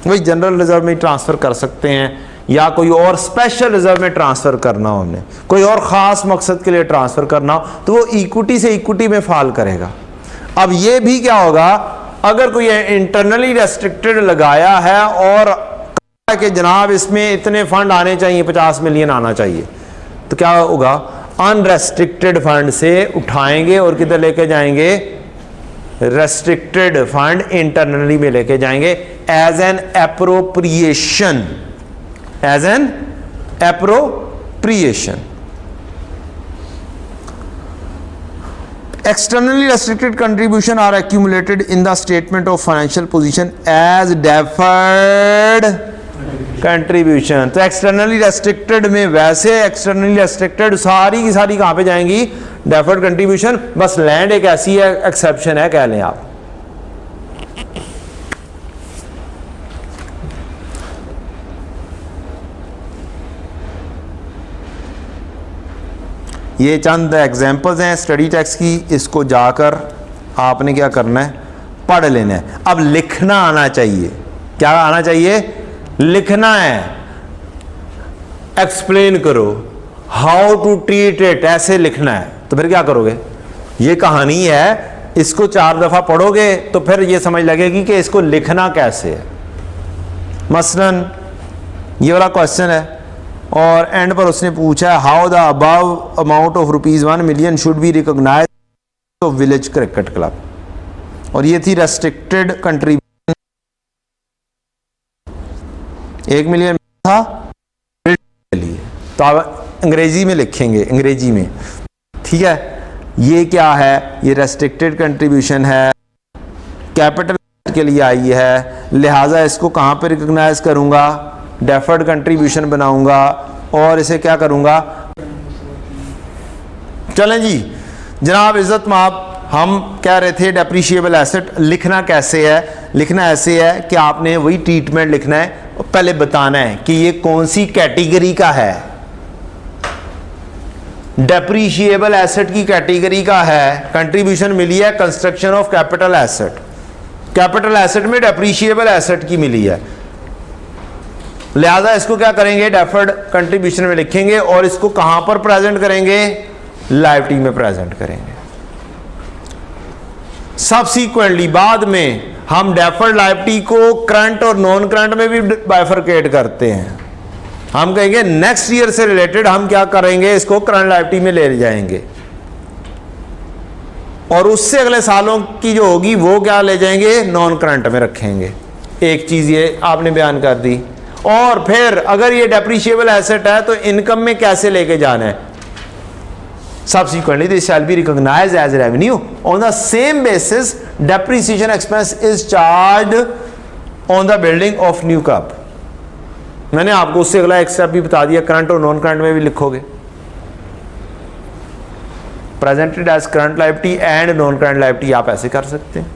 वही जनरल रिजर्व में ट्रांसफ़र कर सकते हैं, या कोई और स्पेशल रिजर्व में ट्रांसफ़र करना हो, हमने कोई और ख़ास मकसद के लिए ट्रांसफ़र करना हो, तो वो इक्विटी से इक्विटी में फॉल करेगा। अब ये भी क्या होगा, अगर कोई इंटरनली रेस्ट्रिक्टेड लगाया है और कि जनाब इसमें इतने फंड आने चाहिए, 50 मिलियन आना चाहिए, तो क्या होगा? अनरेस्ट्रिक्टेड फंड से उठाएंगे और किधर लेके जाएंगे? रेस्ट्रिक्टेड फंड इंटरनली में लेके जाएंगे as an appropriation, as an appropriation. Externally restricted contribution are accumulated in the statement of financial position as deferred contribution. तो एक्सटर्नली रेस्ट्रिक्टेड में वैसे एक्सटर्नली रेस्ट्रिक्टेड सारी की सारी कहां पे जाएंगी? Deferred contribution. बस लैंड एक ऐसी है, एक्सेप्शन है, कह लें आप। ये चंद एग्जांपल्स हैं स्टडी टेक्स्ट की, इसको जाकर आपने क्या करना है? पढ़ लेना है। अब लिखना आना चाहिए। क्या आना चाहिए? लिखना है। एक्सप्लेन करो, हाउ टू ट्रीट इट, ऐसे लिखना है। तो फिर क्या करोगे? ये कहानी है, इसको 4 दफा पढ़ोगे तो फिर ये समझ लगेगी कि इसको लिखना कैसे है। मसलन ये वाला क्वेश्चन है और एंड पर उसने पूछा है how the above amount of ₹1 million should be recognise of village cricket club, और ये थी रेस्ट्रिक्टेड कंट्रीब्यूशन। 1 मिलियन था के लिए, तो आप अंग्रेजी में लिखेंगे, अंग्रेजी में, ठीक है। ये क्या है? ये रेस्ट्रिक्टेड कंट्रीब्यूशन है, कैपिटल के लिए आई है, लिहाजा इसको कहाँ पे रिकॉग्नाइज करूँगा? डेफर्ड कंट्रीब्यूशन बनाऊंगा और इसे क्या करूंगा? चलें जी जनाब इज़्ज़त माब, हम कह रहे थे डेप्रिशिएबल एसेट लिखना कैसे है? लिखना ऐसे है कि आपने वही ट्रीटमेंट लिखना है, पहले बताना है कि ये कौन सी कैटेगरी का है। डेप्रिशिएबल एसेट की कैटेगरी का है, कंट्रीब्यूशन मिली है construction of capital asset, capital asset में डेप्रीशिएबल एसेट की मिली है, लिहाजा इसको क्या करेंगे, डेफर्ड कंट्रीब्यूशन में लिखेंगे और इसको कहां पर प्रेजेंट करेंगे, लायबिलिटी में प्रेजेंट करेंगे। सब्सीक्वेंटली बाद में हम डेफर्ड लायबिलिटी को करंट और नॉन करंट में भी बाइफरकेट करते हैं। हम कहेंगे नेक्स्ट ईयर से रिलेटेड हम क्या करेंगे, इसको करंट लायबिलिटी में ले जाएंगे और उससे अगले सालों की जो होगी वो क्या ले जाएंगे, नॉन करंट में रखेंगे। एक चीज ये आपने बयान कर दी। और फिर अगर ये डेप्रीशिएबल एसेट है तो इनकम में कैसे लेके जाना है, subsequently this shall be recognized as revenue on the same basis depreciation expense is charged on the building of new cup। मैंने आपको उससे अगला एक स्टेप भी बता दिया, करंट और नॉन करंट में भी लिखोगे, presented as current liability and non current liability, आप ऐसे कर सकते हैं।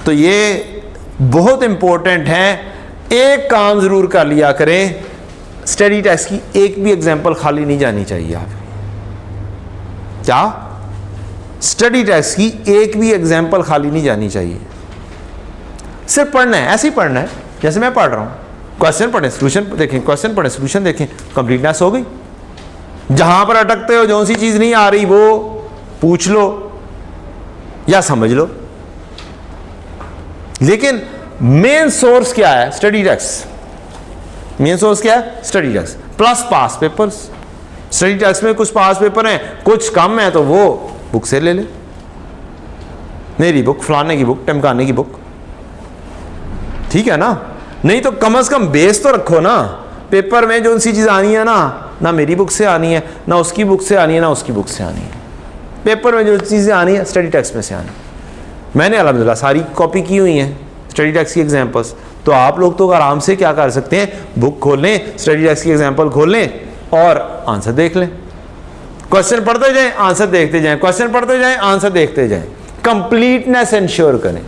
तो ये बहुत इंपॉर्टेंट है। एक काम जरूर कर लिया करें, स्टडी टैक्स की एक भी एग्जांपल खाली नहीं जानी चाहिए। आप क्या, स्टडी टैक्स की एक भी एग्जांपल खाली नहीं जानी चाहिए। सिर्फ पढ़ना है, ऐसे ही पढ़ना है जैसे मैं पढ़ रहा हूं। क्वेश्चन पढ़ें, सोल्यूशन देखें, क्वेश्चन पढ़ें, सोल्यूशन देखें, कंप्लीटनेस हो गई। जहां पर अटकते हो, जो सी चीज नहीं आ रही वो पूछ लो या समझ लो। लेकिन मेन सोर्स क्या है, स्टडी टैक्स। मेन सोर्स क्या है, study tax plus past papers. Study tax में कुछ पास पेपर हैं, कुछ कम है, तो वो बुक से ले ले, मेरी बुक, फलाने की बुक, टमकाने की बुक, ठीक है ना। नहीं तो कम से कम बेस तो रखो ना। पेपर में जो सी चीज आनी है ना मेरी बुक से आनी है, ना उसकी बुक से आनी है, ना उसकी बुक से आनी है। पेपर में जो चीजें आनी है स्टडी टैक्स में से आनी। मैंने अल्हम्दुलिल्लाह सारी कॉपी की हुई हैं स्टडी टैक्स की एग्जांपल्स, तो आप लोग तो आराम से क्या कर सकते हैं, बुक खोल लें, स्टडी टैक्स की एग्जांपल खोल लें और आंसर देख लें। क्वेश्चन पढ़ते जाएं, आंसर देखते जाएं, क्वेश्चन पढ़ते जाएं, आंसर देखते जाएं। कंप्लीटनेस इंश्योर करें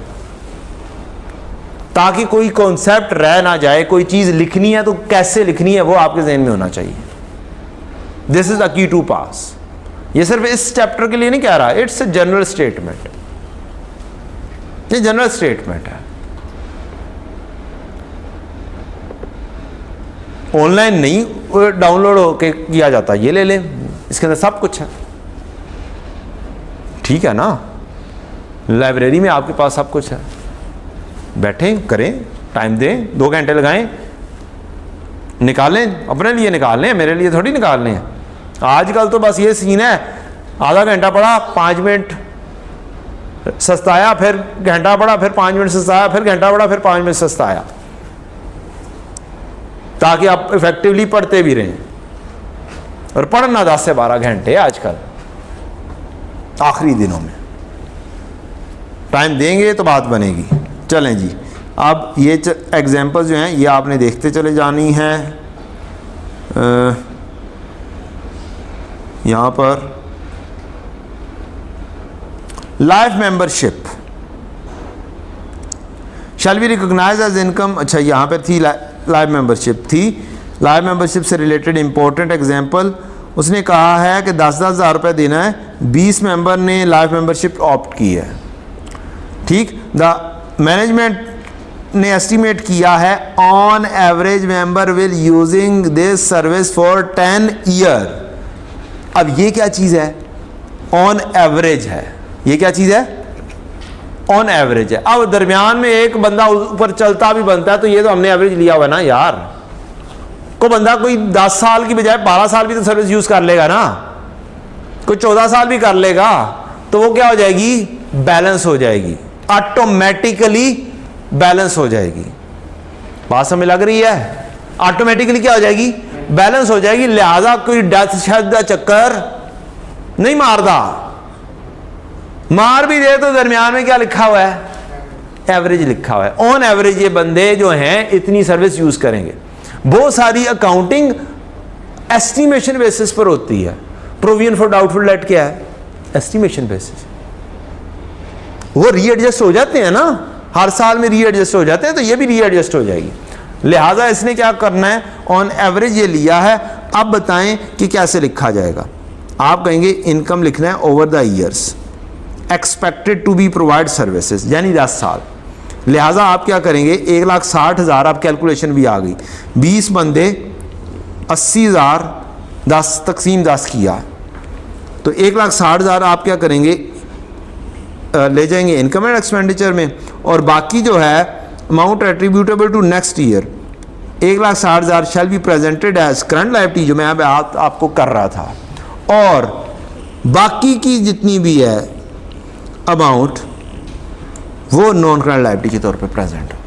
ताकि कोई कॉन्सेप्ट रह ना जाए। कोई चीज लिखनी है तो कैसे लिखनी है वो आपके ज़हन में होना चाहिए। This is the key to pass. ये सिर्फ इस चैप्टर के लिए नहीं कह रहा, इट्स ए जनरल स्टेटमेंट। ये जनरल स्टेटमेंट है। ऑनलाइन नहीं डाउनलोड होके किया जाता, ये ले लें, इसके अंदर सब कुछ है, ठीक है ना। लाइब्रेरी में आपके पास सब कुछ है, बैठें, करें, टाइम दें, 2 घंटे लगाएं, निकालें, अपने लिए निकालने, मेरे लिए थोड़ी निकालने हैं। आजकल तो बस ये सीन है, आधा घंटा पढ़ा, 5 मिनट सस्ताया, फिर घंटा पढ़ा, फिर 5 मिनट सस्ताया, फिर घंटा पढ़ा, फिर 5 मिनट सस्ताया, ताकि आप इफेक्टिवली पढ़ते भी रहें। और पढ़ना 10 से 12 घंटे आजकल आखिरी दिनों में। टाइम देंगे तो बात बनेगी। चलें जी, अब ये एग्जाम्पल जो हैं ये आपने देखते चले जानी हैं। यहाँ पर life membership shall be recognise as income. अच्छा, यहाँ पर थी लाइफ मेंबरशिप थी। लाइफ मेंबरशिप से रिलेटेड इंपॉर्टेंट एग्जांपल, उसने कहा है कि 10-10 हज़ार रुपये देना है, 20 मेंबर ने लाइफ मेंबरशिप ऑप्ट की है, ठीक। द मैनेजमेंट ने एस्टिमेट किया है on average member will using this service for 10 year. अब ये क्या चीज़ है, ऑन एवरेज है। ये क्या चीज़ है, ऑन एवरेज है। अब दरमियान में एक बंदा ऊपर चलता भी बनता है, तो ये तो हमने एवरेज लिया हुआ ना यार। को बंदा कोई 10 साल की बजाय 12 साल भी तो सर्विस यूज कर लेगा ना, कोई 14 साल भी कर लेगा, तो वो क्या हो जाएगी, बैलेंस हो जाएगी, ऑटोमेटिकली बैलेंस हो जाएगी। बात समझ लग रही है, ऑटोमेटिकली क्या हो जाएगी, बैलेंस हो जाएगी। लिहाजा कोई डेथ शब्द चक्कर नहीं मारदा, मार भी दे तो दरमियान में क्या लिखा हुआ है, एवरेज लिखा हुआ है। ऑन एवरेज ये बंदे जो हैं इतनी सर्विस यूज करेंगे। बहुत सारी अकाउंटिंग एस्टिमेशन बेसिस पर होती है। प्रोविजन फॉर डाउटफुल डेट क्या है, एस्टिमेशन बेसिस। वो रीएडजस्ट हो जाते हैं ना, हर साल में रीएडजस्ट हो जाते हैं, तो ये भी रीएडजस्ट हो जाएगी। लिहाजा इसने क्या करना है, ऑन एवरेज ये लिया है। अब बताएं कि कैसे लिखा जाएगा। आप कहेंगे इनकम लिखना है over the years, expected to be provide services, यानी 10 साल। लिहाजा आप क्या करेंगे, 1,60,000 आप कैलकुलेशन भी आ गई, 20 बंदे 80,000, 10 तकसीम 10 किया तो 1,60,000 आप क्या करेंगे, ले जाएंगे इनकम एंड एक्सपेंडिचर में, और बाकी जो है amount attributable to next year 1,60,000 shall be presented as current liability, जो मैं अब आपको कर रहा था, और बाकी की जितनी भी है अमाउंट वो नॉन करंट लायबिलिटी के तौर पे प्रेजेंट हो।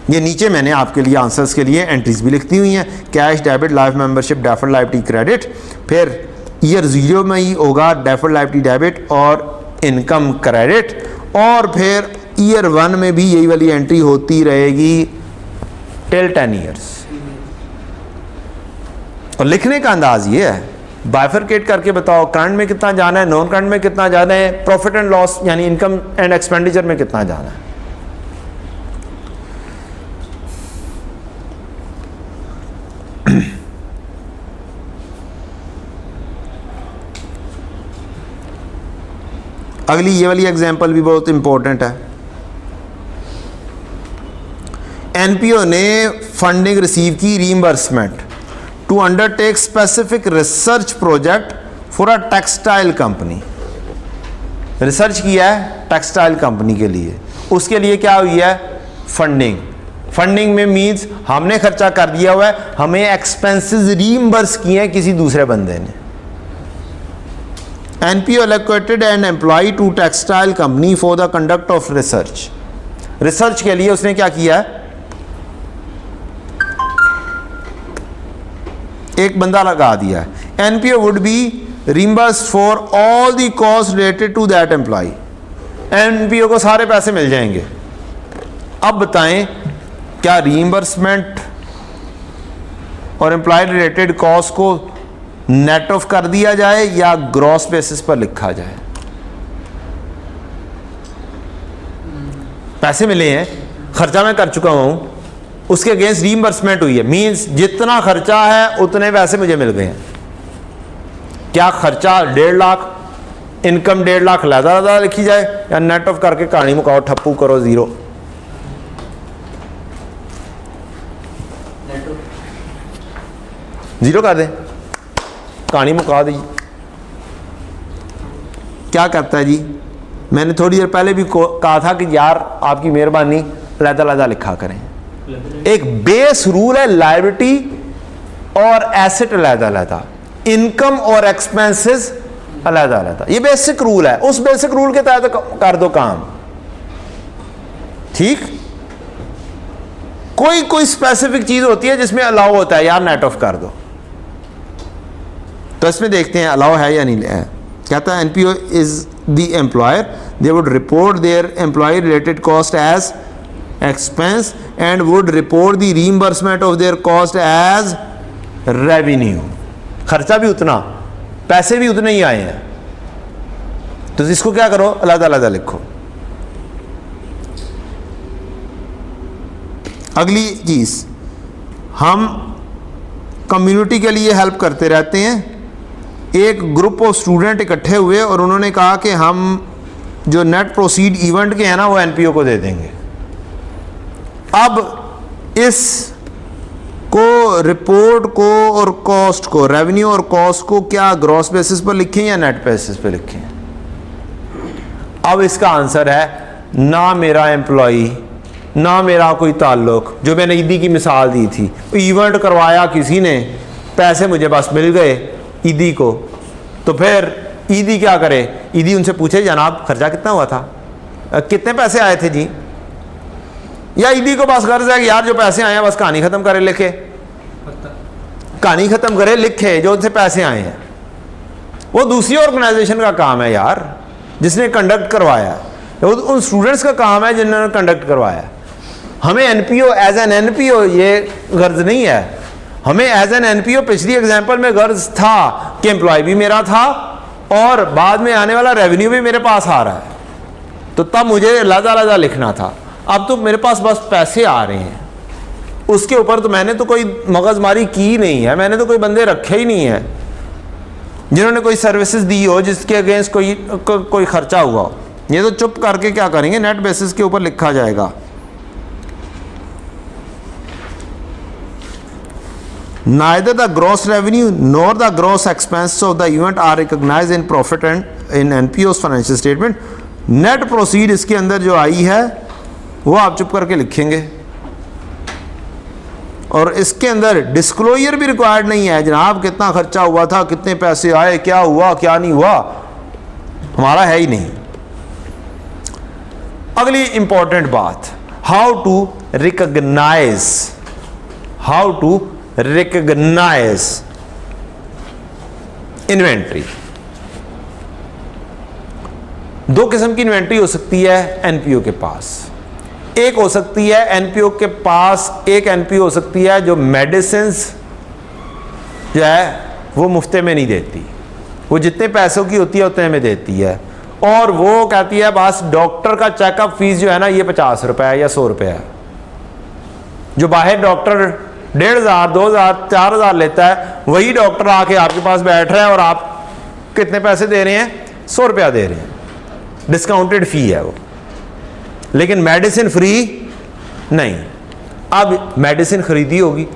ये नीचे मैंने आपके लिए आंसर्स के लिए एंट्रीज भी लिखती हुई हैं, cash debit, life membership, deferred liability credit, फिर ईयर 0 में ही होगा डेफर्ड लायबिलिटी डेबिट और इनकम क्रेडिट, और फिर ईयर 1 में भी यही वाली एंट्री होती रहेगी टिल 10 ईयर्स। और लिखने का अंदाज ये है, बाइफरकेट करके बताओ करंट में कितना जाना है, नॉन करंट में कितना जाना है, प्रॉफिट एंड लॉस यानी इनकम एंड एक्सपेंडिचर में कितना जाना है। अगली ये वाली एग्जांपल भी बहुत इंपॉर्टेंट है। एनपीओ ने फंडिंग रिसीव की reimbursement to undertake specific research project for a textile company. Research किया है टेक्सटाइल कंपनी के लिए, उसके लिए क्या हुई है, फंडिंग। फंडिंग में मीन्स हमने खर्चा कर दिया हुआ है, हमें एक्सपेंसेस रीइंबर्स किए हैं किसी दूसरे बंदे ने। NPO allocated an employ to textile company for the conduct of research. Research के लिए उसने क्या किया है, एक बंदा लगा दिया है। NPO would be reimbursed for all the cost related to that employ. NPO को सारे पैसे मिल जाएंगे। अब बताएं क्या रीइंबर्समेंट और एम्प्लॉय रिलेटेड कॉस्ट को नेट ऑफ कर दिया जाए या ग्रॉस बेसिस पर लिखा जाए। पैसे मिले हैं, खर्चा मैं कर चुका हूं, उसके अगेंस्ट रीइंबर्समेंट हुई है, मींस जितना खर्चा है उतने पैसे मुझे मिल गए हैं। क्या खर्चा 1.5 लाख, इनकम 1.5 लाख ज़्यादा लिखी जाए या नेट ऑफ करके कहानी मुकाओ, ठप्पू करो, 0 0 कर दें, कहानी मुका दी। क्या करता है जी, मैंने थोड़ी देर पहले भी कहा था कि यार आपकी मेहरबानी अलग-अलग लिखा करें। एक बेस रूल है लायबिलिटी और एसेट अलग-अलग, इनकम और एक्सपेंसेस अलग-अलग। ये बेसिक रूल है, उस बेसिक रूल के तहत कर दो काम, ठीक। कोई स्पेसिफिक चीज होती है जिसमें अलाउ होता है यार नेट ऑफ कर दो, तो इसमें देखते हैं अलाउ है या नहीं है। कहता है NPO is the employer, they would report their employ related cost as expense and would report the reimbursement of their cost as revenue. खर्चा भी उतना, पैसे भी उतने ही आए हैं, तो इसको क्या करो, अलग-अलग लिखो। अगली चीज, हम कम्युनिटी के लिए हेल्प करते रहते हैं। एक ग्रुप ऑफ स्टूडेंट इकट्ठे हुए और उन्होंने कहा कि हम जो नेट प्रोसीड इवेंट के हैं ना वो एनपीओ को दे देंगे। अब इस को रिपोर्ट को और कॉस्ट को, रेवेन्यू और कॉस्ट को क्या ग्रॉस बेसिस पर लिखें या नेट बेसिस पर लिखें। अब इसका आंसर है ना मेरा एम्प्लॉई ना मेरा कोई ताल्लुक। जो मैंने ईदी की मिसाल दी थी, इवेंट करवाया किसी ने, पैसे मुझे बस मिल गए ईदी को, तो फिर ईदी क्या करे, ईदी उनसे पूछे जनाब खर्चा कितना हुआ था, कितने पैसे आए थे जी, या ईदी को बस गर्ज है कि यार जो पैसे आए हैं बस कहानी खत्म करे, लिखे, कहानी खत्म करे, लिखे जो उनसे पैसे आए हैं। वो दूसरी ऑर्गेनाइजेशन का काम है यार जिसने कंडक्ट करवाया, वो उन स्टूडेंट्स का काम है जिन्होंने कंडक्ट करवाया। हमें एनपीओ एज एन एनपीओ ये गर्ज नहीं है। हमें एज एन एनपीओ पिछली एग्जांपल में गर्ज था कि एम्प्लॉय भी मेरा था और बाद में आने वाला रेवेन्यू भी मेरे पास आ रहा है, तो तब मुझे अलग-अलग लिखना था। अब तो मेरे पास बस पैसे आ रहे हैं, उसके ऊपर तो मैंने तो कोई मगजमारी की नहीं है, मैंने तो कोई बंदे रखे ही नहीं है। जिन्होंने कोई सर्विसेज दी हो जिसके अगेंस्ट कोई खर्चा हुआ हो। ये तो चुप करके क्या करेंगे, नेट बेसिस के ऊपर लिखा जाएगा। Neither the gross revenue nor the gross expenses of the event are recognized in profit and in NPO's financial statement. Net proceed इसके अंदर जो आई है वो आप चुप करके लिखेंगे, और इसके अंदर डिस्क्लोजर भी रिक्वायर्ड नहीं है। जनाब कितना खर्चा हुआ था, कितने पैसे आए, क्या हुआ क्या नहीं हुआ, हमारा है ही नहीं। अगली इंपॉर्टेंट बात, हाउ टू रिकॉग्नाइज इन्वेंट्री। दो किस्म की इन्वेंट्री हो सकती है एनपीओ के पास। एक हो सकती है एनपीओ के पास, एक एनपीओ हो सकती है जो मेडिसिन्स जो है वो मुफ्ते में नहीं देती, वो जितने पैसों की होती है उतने में देती है, और वो कहती है बस डॉक्टर का चेकअप फीस जो है ना ये 50 रुपये या 100 रुपये है। जो बाहर डॉक्टर 1500, 2000, 4000 लेता है, वही डॉक्टर आके आपके पास बैठ रहा है और आप कितने पैसे दे रहे हैं, 100 रुपया दे रहे हैं, डिस्काउंटेड फी है वो, लेकिन मेडिसिन फ्री नहीं। अब मेडिसिन खरीदी होगी,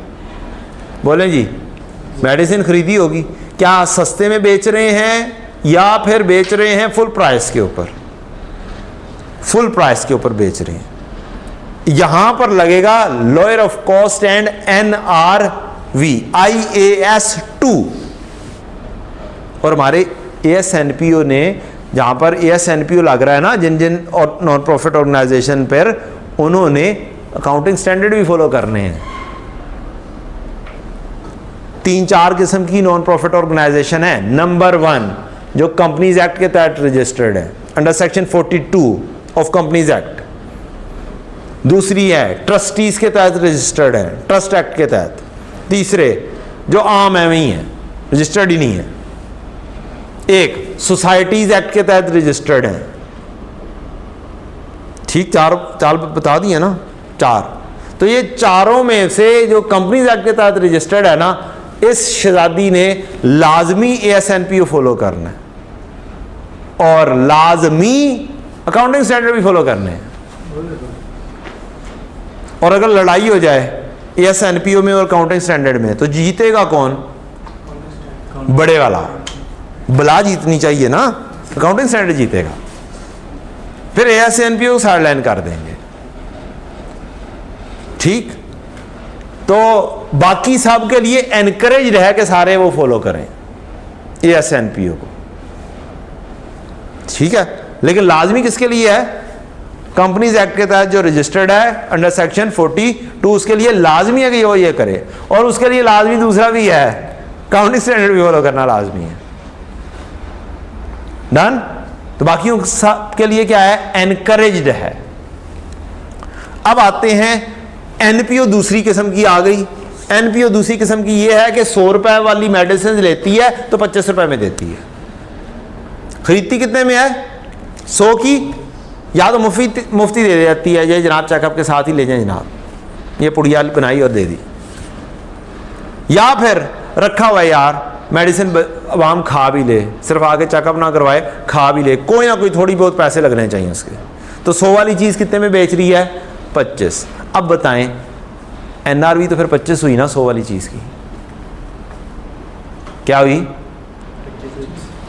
बोलें जी, मेडिसिन खरीदी होगी, क्या सस्ते में बेच रहे हैं या फिर बेच रहे हैं फुल प्राइस के ऊपर? फुल प्राइस के ऊपर बेच रहे हैं। यहां पर लगेगा lower of cost and NRV IAS 2, और हमारे ASNPO ने जहां पर ASNPO लग रहा है ना, जिन जिन और नॉन प्रॉफिट ऑर्गेनाइजेशन पर, उन्होंने अकाउंटिंग स्टैंडर्ड भी फॉलो करने हैं। 3-4 किस्म की नॉन प्रॉफिट ऑर्गेनाइजेशन है। नंबर 1 जो कंपनीज एक्ट के तहत रजिस्टर्ड है under section 42 of companies act. दूसरी है ट्रस्टीज के तहत रजिस्टर्ड है, ट्रस्ट एक्ट के तहत। तीसरे जो आम है वही है, रजिस्टर्ड ही नहीं है। एक सोसाइटीज एक्ट के तहत रजिस्टर्ड है। ठीक, चार बता दिए ना, 4। तो ये चारों में से जो कंपनीज एक्ट के तहत रजिस्टर्ड है ना, इस शहजादी ने लाजमी ASNPO फॉलो करना है और लाजमी अकाउंटिंग स्टैंडर्ड भी फॉलो करने हैं। और अगर लड़ाई हो जाए ASNPO में और अकाउंटिंग स्टैंडर्ड में, तो जीतेगा कौन? बड़े वाला। बला जीतनी चाहिए ना, अकाउंटिंग स्टैंडर्ड जीतेगा, फिर ASNPO साइड लाइन कर देंगे। ठीक, तो बाकी सब के लिए एनकरेज है कि सारे वो फॉलो करें ASNPO को। ठीक है, लेकिन लाजमी किसके लिए है? कंपनीज एक्ट के तहत जो रजिस्टर्ड है अंडर सेक्शन 42, उसके लिए लाजमी है कि वो ये करे, और उसके लिए लाजमी दूसरा भी है, अकाउंटिंग स्टैंडर्ड भी फॉलो करना लाजमी है। डन। तो बाकी सब के लिए क्या है? एनकरेज्ड है। अब आते हैं एनपीओ दूसरी किस्म की आ गई। एनपीओ दूसरी किस्म की ये है कि 100 रुपए वाली मेडिसिन लेती है तो 25 रुपए में देती है। खरीदती कितने में है? 100 की, या तो मुफ्ती दे देती है, ये जनाब चेकअप के साथ ही ले जाए जनाब, ये पुड़िया बनाई और दे दी, या फिर रखा हुआ है यार मेडिसिन आवाम खा भी ले, सिर्फ आके चेकअप ना करवाए, खा भी ले, कोई ना कोई थोड़ी बहुत पैसे लगने चाहिए उसके। तो 100 वाली चीज़ कितने में बेच रही है? 25। अब बताएं NRV तो फिर 25 हुई ना 100 वाली चीज़ की, क्या हुई?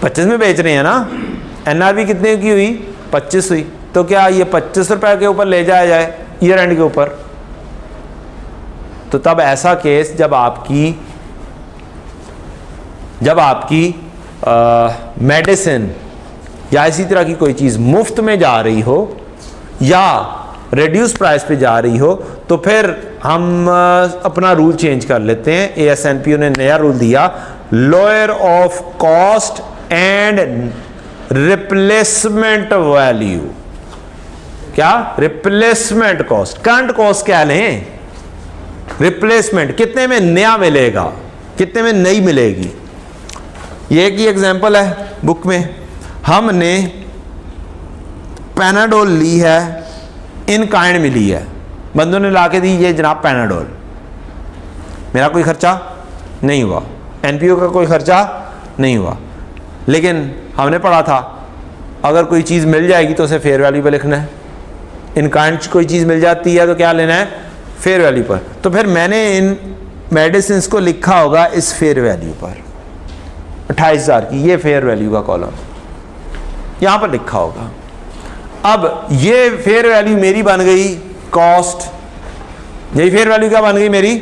25 में बेच रहे हैं ना। NRV कितने की हुई? 25 हुई। तो क्या ये 25 रुपए के ऊपर ले जाया जाए ईयर एंड के ऊपर? तो तब ऐसा केस जब आपकी मेडिसिन या इसी तरह की कोई चीज़ मुफ्त में जा रही हो या रिड्यूस प्राइस पे जा रही हो, तो फिर हम अपना रूल चेंज कर लेते हैं। ASNPO ने नया रूल दिया, lower of cost and replacement value. क्या? Replacement cost. करंट कॉस्ट क्या लें? रिप्लेसमेंट कितने में नया मिलेगा, कितने में नई मिलेगी। ये एक ही एग्जांपल है बुक में। हमने पैनाडोल ली है, इन काइंड मिली है, बंदों ने ला के दी, ये जनाब पैनाडोल, मेरा कोई खर्चा नहीं हुआ, NPO का कोई खर्चा नहीं हुआ। लेकिन हमने पढ़ा था अगर कोई चीज़ मिल जाएगी तो उसे फेयर वैल्यू पर लिखना है। इन काइंड कोई चीज़ मिल जाती है तो क्या लेना है, फेयर वैल्यू पर। तो फिर मैंने इन मेडिसिन को लिखा होगा इस फेयर वैल्यू पर, 28,000 की ये फेयर वैल्यू का कॉलम यहाँ पर लिखा होगा। अब ये फेयर वैल्यू मेरी बन गई कॉस्ट, यही फेयर वैल्यू क्या बन गई मेरी,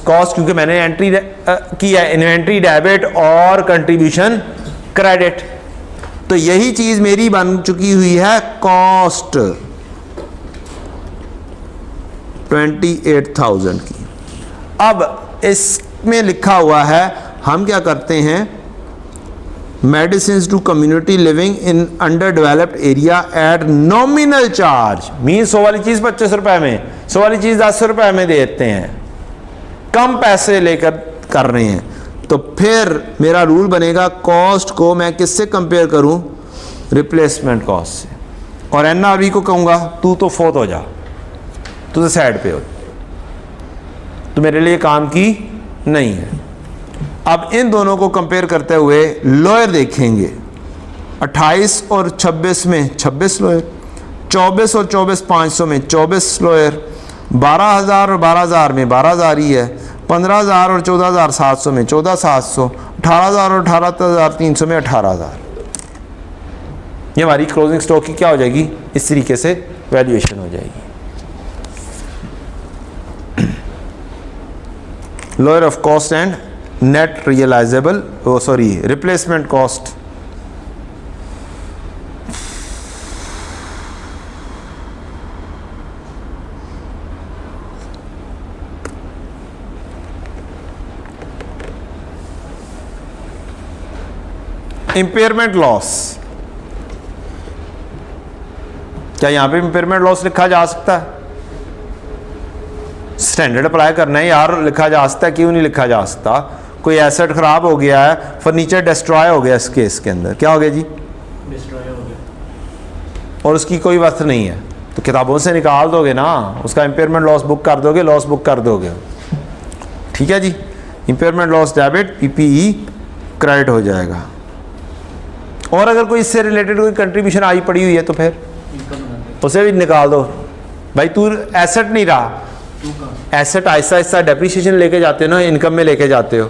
कॉस्ट, क्योंकि मैंने एंट्री की है इन्वेंट्री डेबिट और कंट्रीब्यूशन क्रेडिट। तो यही चीज मेरी बन चुकी हुई है कॉस्ट 28,000 की। अब इसमें लिखा हुआ है, हम क्या करते हैं, medicine to community living in under developed area at nominal charge, mean 100 वाली चीज 25 रुपए में, 100 वाली चीज 10 रुपए में देते हैं, कम पैसे लेकर कर रहे हैं। तो फिर मेरा रूल बनेगा कॉस्ट को मैं किससे कंपेयर करूं, रिप्लेसमेंट कॉस्ट से। और एनआरवी को कहूंगा तू तो फोत हो जा, तू तो साइड पे हो, तो मेरे लिए काम की नहीं है। अब इन दोनों को कंपेयर करते हुए लोअर देखेंगे, 28 और 26 में 26 लोअर, 24 और 24,500 में 24 लोअर, 12,000 और 12,000 में 12,000 ही है, 15,000 और 14,700 में 14,700, 18,000 और 18,300 में 18,000। ये हमारी क्लोजिंग स्टॉक की क्या हो जाएगी, इस तरीके से वैल्यूएशन हो जाएगी। Lower of cost and net realisable, replacement cost, impairment loss. क्या यहां पे इंपेयरमेंट लॉस लिखा जा सकता है, स्टैंडर्ड अप्लाई करना है यार, लिखा जा सकता है, क्यों नहीं लिखा जा सकता। कोई एसेट खराब हो गया है, फर्नीचर डिस्ट्रॉय हो गया, इस केस के अंदर क्या हो गया जी, डिस्ट्रॉय हो गया, और उसकी कोई वक्त नहीं है, तो किताबों से निकाल दोगे ना, उसका इंपेयरमेंट लॉस बुक कर दोगे, लॉस बुक कर दोगे, ठीक है जी। Impairment loss debit PPE credit हो जाएगा। और अगर कोई इससे रिलेटेड कोई कंट्रीब्यूशन आई पड़ी हुई है तो फिर उसे भी निकाल दो भाई, तू एसेट नहीं रहा, एसेट आहिस्ता आहिस्ता डेप्रिसिएशन लेके जाते हो ना, इनकम में लेके जाते हो,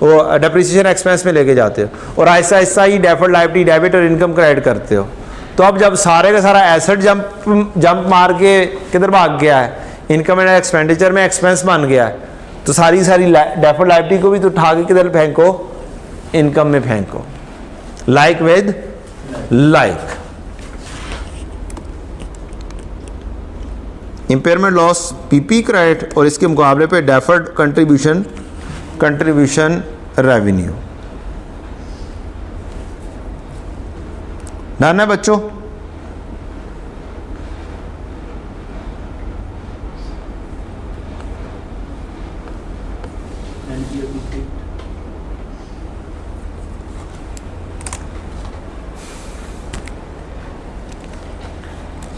वो डेप्रिसिएशन एक्सपेंस में लेके जाते हो, और आहिस्ता आहिस्ता ही डेफर्ड लायबिलिटी डेबिट और इनकम क्रेडिट करते हो। तो अब जब सारे का सारा एसेट जंप मार के किधर भाग गया है, इनकम एंड एक्सपेंडिचर में एक्सपेंस बन गया है, तो सारी डेफर्ड लायबिलिटी को भी तो उठा के किधर फेंको, इनकम में फेंको, like with like. Impairment loss PP credit और इसके मुकाबले पे डेफर्ड कंट्रीब्यूशन रेवेन्यू। डन है बच्चों,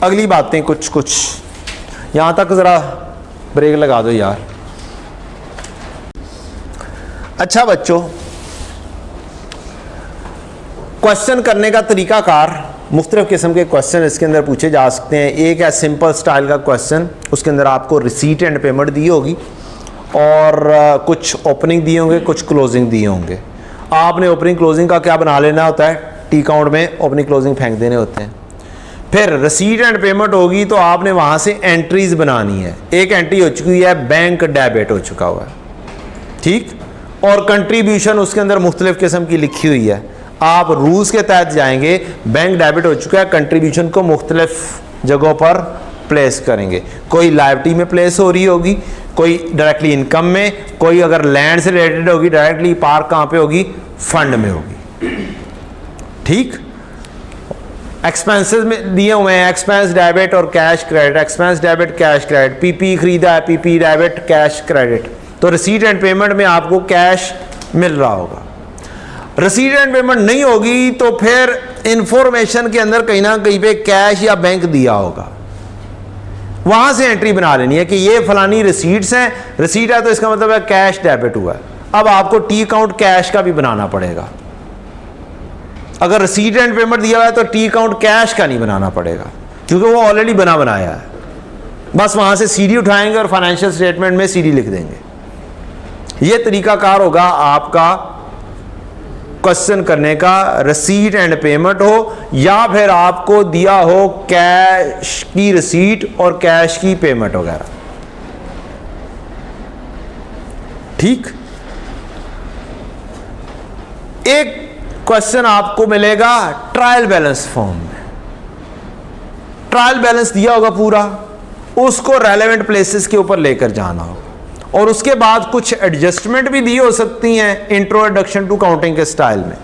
अगली बातें कुछ यहां तक जरा ब्रेक लगा दो यार। अच्छा बच्चों, क्वेश्चन करने का तरीकाकार, मुख्तलिफ किस्म के क्वेश्चन इसके अंदर पूछे जा सकते हैं। एक है सिंपल स्टाइल का क्वेश्चन, उसके अंदर आपको रिसीट एंड पेमेंट दी होगी और कुछ ओपनिंग दिए होंगे, कुछ क्लोजिंग दिए होंगे। आपने ओपनिंग क्लोजिंग का क्या बना लेना होता है, टी अकाउंट में ओपनिंग क्लोजिंग फेंक देने होते हैं। फिर रिसीट एंड पेमेंट होगी तो आपने वहां से एंट्रीज बनानी है। एक एंट्री हो चुकी है, बैंक डेबिट हो चुका हुआ है, ठीक, और कंट्रीब्यूशन उसके अंदर मुख्तलिफ किस्म की लिखी हुई है। आप रूल्स के तहत जाएंगे, बैंक डेबिट हो चुका है, कंट्रीब्यूशन को मुख्तलिफ जगहों पर प्लेस करेंगे। कोई लायबिलिटी में प्लेस हो रही होगी, कोई डायरेक्टली इनकम में, कोई अगर लैंड से रिलेटेड होगी डायरेक्टली पार्क कहाँ पे होगी, फंड में होगी, ठीक। एक्सपेंसेस में दिए हुए हैं, एक्सपेंस डेबिट और cash credit, expense debit cash credit, PP खरीदा है, पीपी डेबिट कैश क्रेडिट। तो रिसीट एंड पेमेंट में आपको कैश मिल रहा होगा। रिसीट एंड पेमेंट नहीं होगी तो फिर इंफॉर्मेशन के अंदर कहीं ना कहीं पे कैश या बैंक दिया होगा, वहां से एंट्री बना लेनी है कि ये फलानी रिसीट्स हैं, रिसीट है तो इसका मतलब है कैश डेबिट हुआ है। अब आपको टी अकाउंट कैश का भी बनाना पड़ेगा, अगर रिसीट एंड पेमेंट दिया हुआ है तो टी अकाउंट कैश का नहीं बनाना पड़ेगा, क्योंकि वो ऑलरेडी बना बनाया है। बस वहां से सीडी उठाएंगे और फाइनेंशियल स्टेटमेंट में सीडी लिख देंगे। ये तरीकाकार होगा आपका क्वेश्चन करने का, रिसीट एंड पेमेंट हो या फिर आपको दिया हो कैश की रिसीट और कैश की पेमेंट वगैरह। ठीक। एक क्वेश्चन आपको मिलेगा ट्रायल बैलेंस फॉर्म में। ट्रायल बैलेंस दिया होगा पूरा, उसको रेलेवेंट प्लेसेस के ऊपर लेकर जाना होगा और उसके बाद कुछ एडजस्टमेंट भी दी हो सकती हैं इंट्रोडक्शन टू काउंटिंग के स्टाइल में,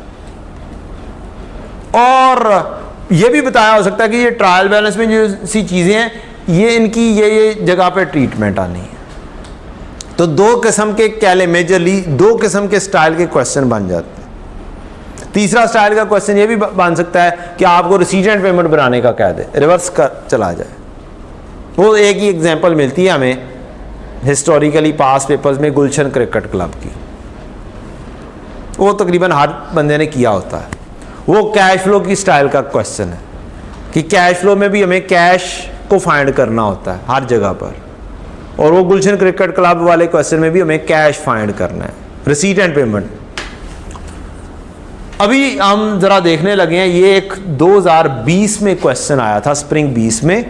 और यह भी बताया हो सकता है कि ये ट्रायल बैलेंस में जो सी चीजें हैं ये इनकी ये जगह पे ट्रीटमेंट आनी है। तो दो किस्म के कैले मेजरली दो किस्म के स्टाइल के क्वेश्चन बन जाते हैं। तीसरा स्टाइल का क्वेश्चन ये भी बन सकता है कि आपको रिसीट एंड पेमेंट बनाने का कह दे, रिवर्स कर चला जाए। वो एक ही एग्जांपल मिलती है हमें हिस्टोरिकली पास पेपर्स में गुलशन क्रिकेट क्लब की, वो तकरीबन हर बंदे ने किया होता है। वो कैश फ्लो की स्टाइल का क्वेश्चन है कि कैश फ्लो में भी हमें कैश को फाइंड करना होता है हर जगह पर, और वो गुलशन क्रिकेट क्लब वाले क्वेश्चन में भी हमें कैश फाइंड करना है, रिसीट एंड पेमेंट। अभी हम जरा देखने लगे हैं, ये एक 2020 में क्वेश्चन आया था, स्प्रिंग 20 में,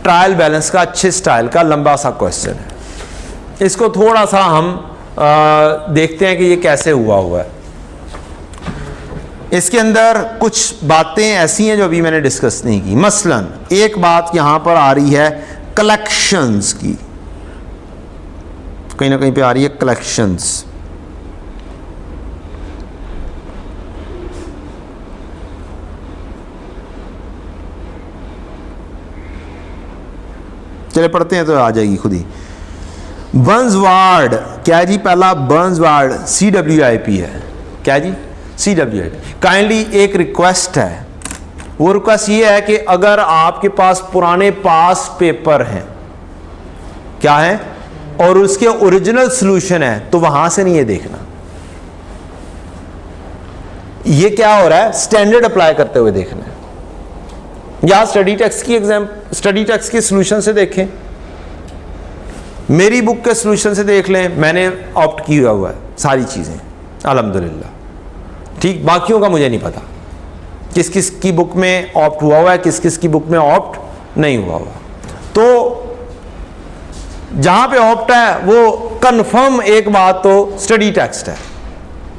ट्रायल बैलेंस का अच्छे स्टाइल का लंबा सा क्वेश्चन है। इसको थोड़ा सा हम देखते हैं कि ये कैसे हुआ है। इसके अंदर कुछ बातें ऐसी हैं जो अभी मैंने डिस्कस नहीं की। मसलन एक बात यहां पर आ रही है कलेक्शंस की, कहीं ना कहीं पे आ रही है कलेक्शंस। चले पढ़ते हैं तो आ जाएगी खुद ही। बर्न्सवार्ड, क्या जी? पहला बर्न्सवार्ड CWIP है। क्या जी? CWIP। काइंडली एक रिक्वेस्ट है, वो रिक्वेस्ट ये है कि अगर आपके पास पुराने पास पेपर हैं, क्या है, और उसके ओरिजिनल सॉल्यूशन है, तो वहां से नहीं ये देखना। ये क्या हो रहा है, स्टैंडर्ड अप्लाई करते हुए देखना है। या स्टडी टेक्स्ट के सॉल्यूशन से देखें, मेरी बुक के सॉल्यूशन से देख लें, मैंने ऑप्ट किया हुआ है सारी चीज़ें अल्हम्दुलिल्लाह। ठीक, बाकियों का मुझे नहीं पता किस किस की बुक में ऑप्ट हुआ हुआ है, किस किस की बुक में ऑप्ट नहीं हुआ हुआ। तो जहां पे ऑप्ट है वो कंफर्म एक बात तो स्टडी टेक्स्ट है।